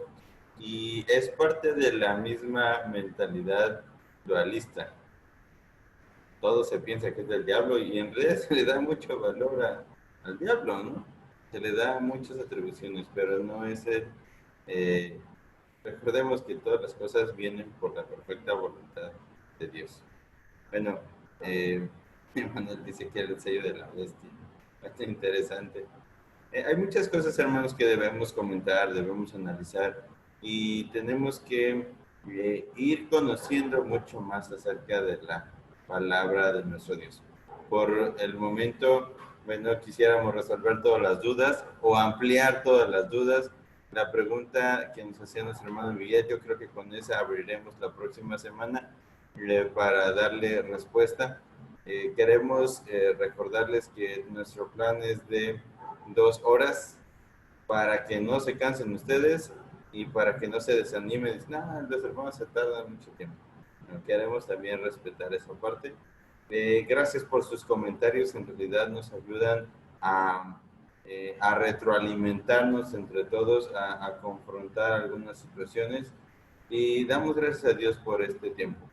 Y es parte de la misma mentalidad dualista. Todo se piensa que es del diablo y en realidad se le da mucho valor al diablo, ¿no? Se le da muchas atribuciones, pero no es el... recordemos que todas las cosas vienen por la perfecta voluntad de Dios. Bueno, Manuel dice que era el sello de la bestia. Bastante interesante. Hay muchas cosas, hermanos, que debemos comentar, debemos analizar y tenemos que ir conociendo mucho más acerca de la palabra de nuestro Dios. Por el momento, bueno, quisiéramos resolver todas las dudas o ampliar todas las dudas. La pregunta que nos hacía nuestro hermano Miguel, yo creo que con esa abriremos la próxima semana para darle respuesta. Queremos recordarles que nuestro plan es de 2 horas para que no se cansen ustedes y para que no se desanimen. No, los hermanos se tardan mucho tiempo. No, queremos también respetar esa parte. Gracias por sus comentarios, en realidad nos ayudan a retroalimentarnos entre todos, a confrontar algunas situaciones y damos gracias a Dios por este tiempo.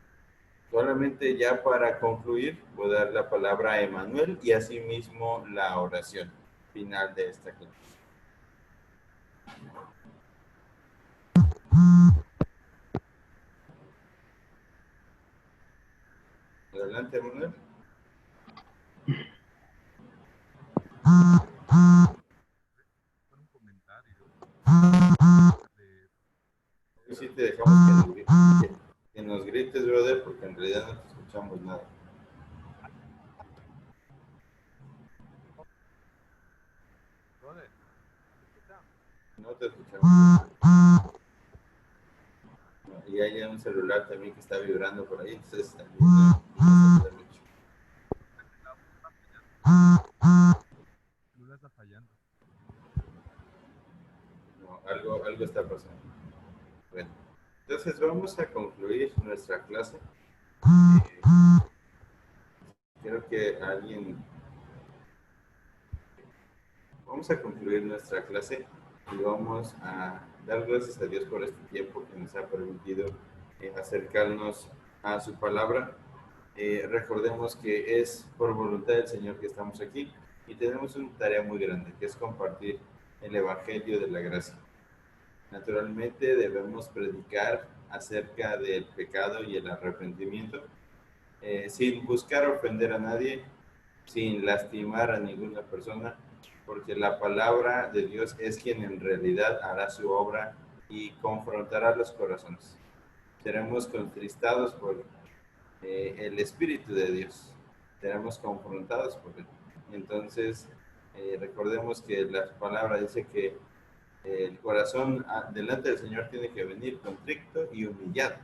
Solamente ya para concluir, voy a dar la palabra a Emanuel y asimismo la oración final de esta clase. Adelante, Emanuel. Sí, te dejamos que nos grites, brother, porque en realidad no te escuchamos nada. No te escuchamos. Y hay un celular también que está vibrando por ahí, entonces también no se mucho. No, algo está pasando. Bueno, entonces vamos a concluir nuestra clase. Creo que vamos a concluir nuestra clase y vamos a dar gracias a Dios por este tiempo que nos ha permitido acercarnos a su palabra. Recordemos que es por voluntad del Señor que estamos aquí y tenemos una tarea muy grande, que es compartir el Evangelio de la gracia. Naturalmente debemos predicar acerca del pecado y el arrepentimiento, sin buscar ofender a nadie, sin lastimar a ninguna persona, porque la palabra de Dios es quien en realidad hará su obra y confrontará los corazones. Seremos contristados por el Espíritu de Dios, seremos confrontados por él. Entonces, recordemos que la palabra dice que el corazón delante del Señor tiene que venir contrito y humillado.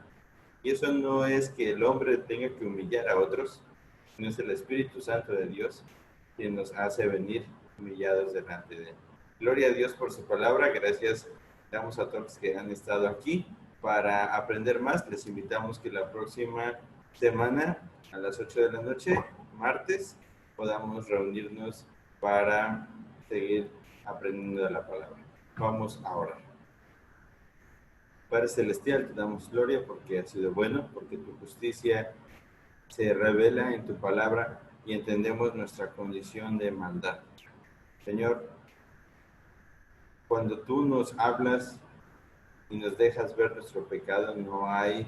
Y eso no es que el hombre tenga que humillar a otros, sino es el Espíritu Santo de Dios quien nos hace venir humillados delante de él. Gloria a Dios por su palabra. Gracias damos a todos que han estado aquí para aprender más. Les invitamos que la próxima semana a las 8 de la noche, martes, podamos reunirnos para seguir aprendiendo de la palabra. Vamos a orar. Padre Celestial, te damos gloria porque has sido bueno, porque tu justicia se revela en tu palabra y entendemos nuestra condición de maldad. Señor, cuando tú nos hablas y nos dejas ver nuestro pecado, no hay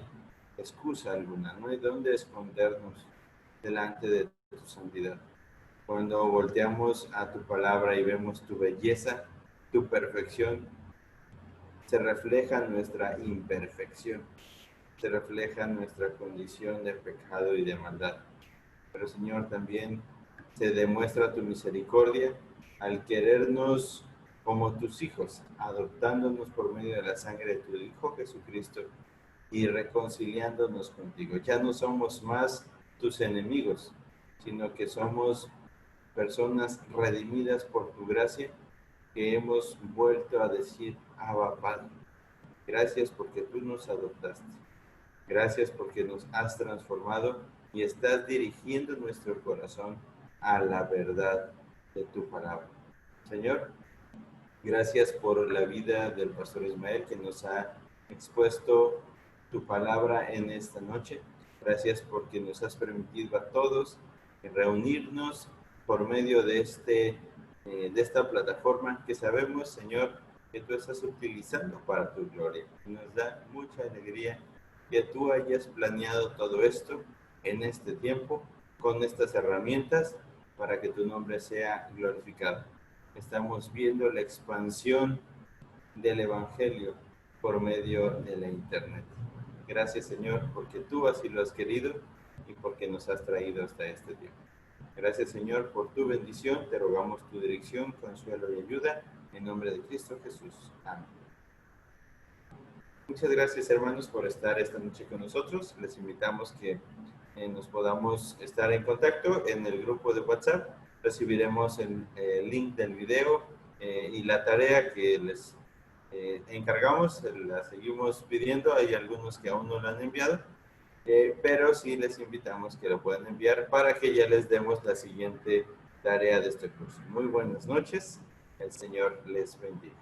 excusa alguna, no hay dónde escondernos delante de tu santidad. Cuando volteamos a tu palabra y vemos tu belleza, tu perfección, se refleja nuestra imperfección, se refleja nuestra condición de pecado y de maldad. Pero Señor, también se demuestra tu misericordia al querernos como tus hijos, adoptándonos por medio de la sangre de tu Hijo Jesucristo y reconciliándonos contigo. Ya no somos más tus enemigos, sino que somos personas redimidas por tu gracia, que hemos vuelto a decir, Abba Padre. Gracias porque tú nos adoptaste. Gracias porque nos has transformado y estás dirigiendo nuestro corazón a la verdad de tu palabra. Señor, gracias por la vida del pastor Ismael que nos ha expuesto tu palabra en esta noche. Gracias porque nos has permitido a todos reunirnos por medio de esta plataforma que sabemos, Señor, que tú estás utilizando para tu gloria. Nos da mucha alegría que tú hayas planeado todo esto en este tiempo, con estas herramientas, para que tu nombre sea glorificado. Estamos viendo la expansión del Evangelio por medio de la Internet. Gracias, Señor, porque tú así lo has querido y porque nos has traído hasta este tiempo. Gracias, Señor, por tu bendición. Te rogamos tu dirección, consuelo y ayuda. En nombre de Cristo Jesús. Amén. Muchas gracias, hermanos, por estar esta noche con nosotros. Les invitamos que nos podamos estar en contacto en el grupo de WhatsApp. Recibiremos el link del video y la tarea que les encargamos. La seguimos pidiendo. Hay algunos que aún no la han enviado. Pero sí les invitamos que lo puedan enviar para que ya les demos la siguiente tarea de este curso. Muy buenas noches. El Señor les bendiga.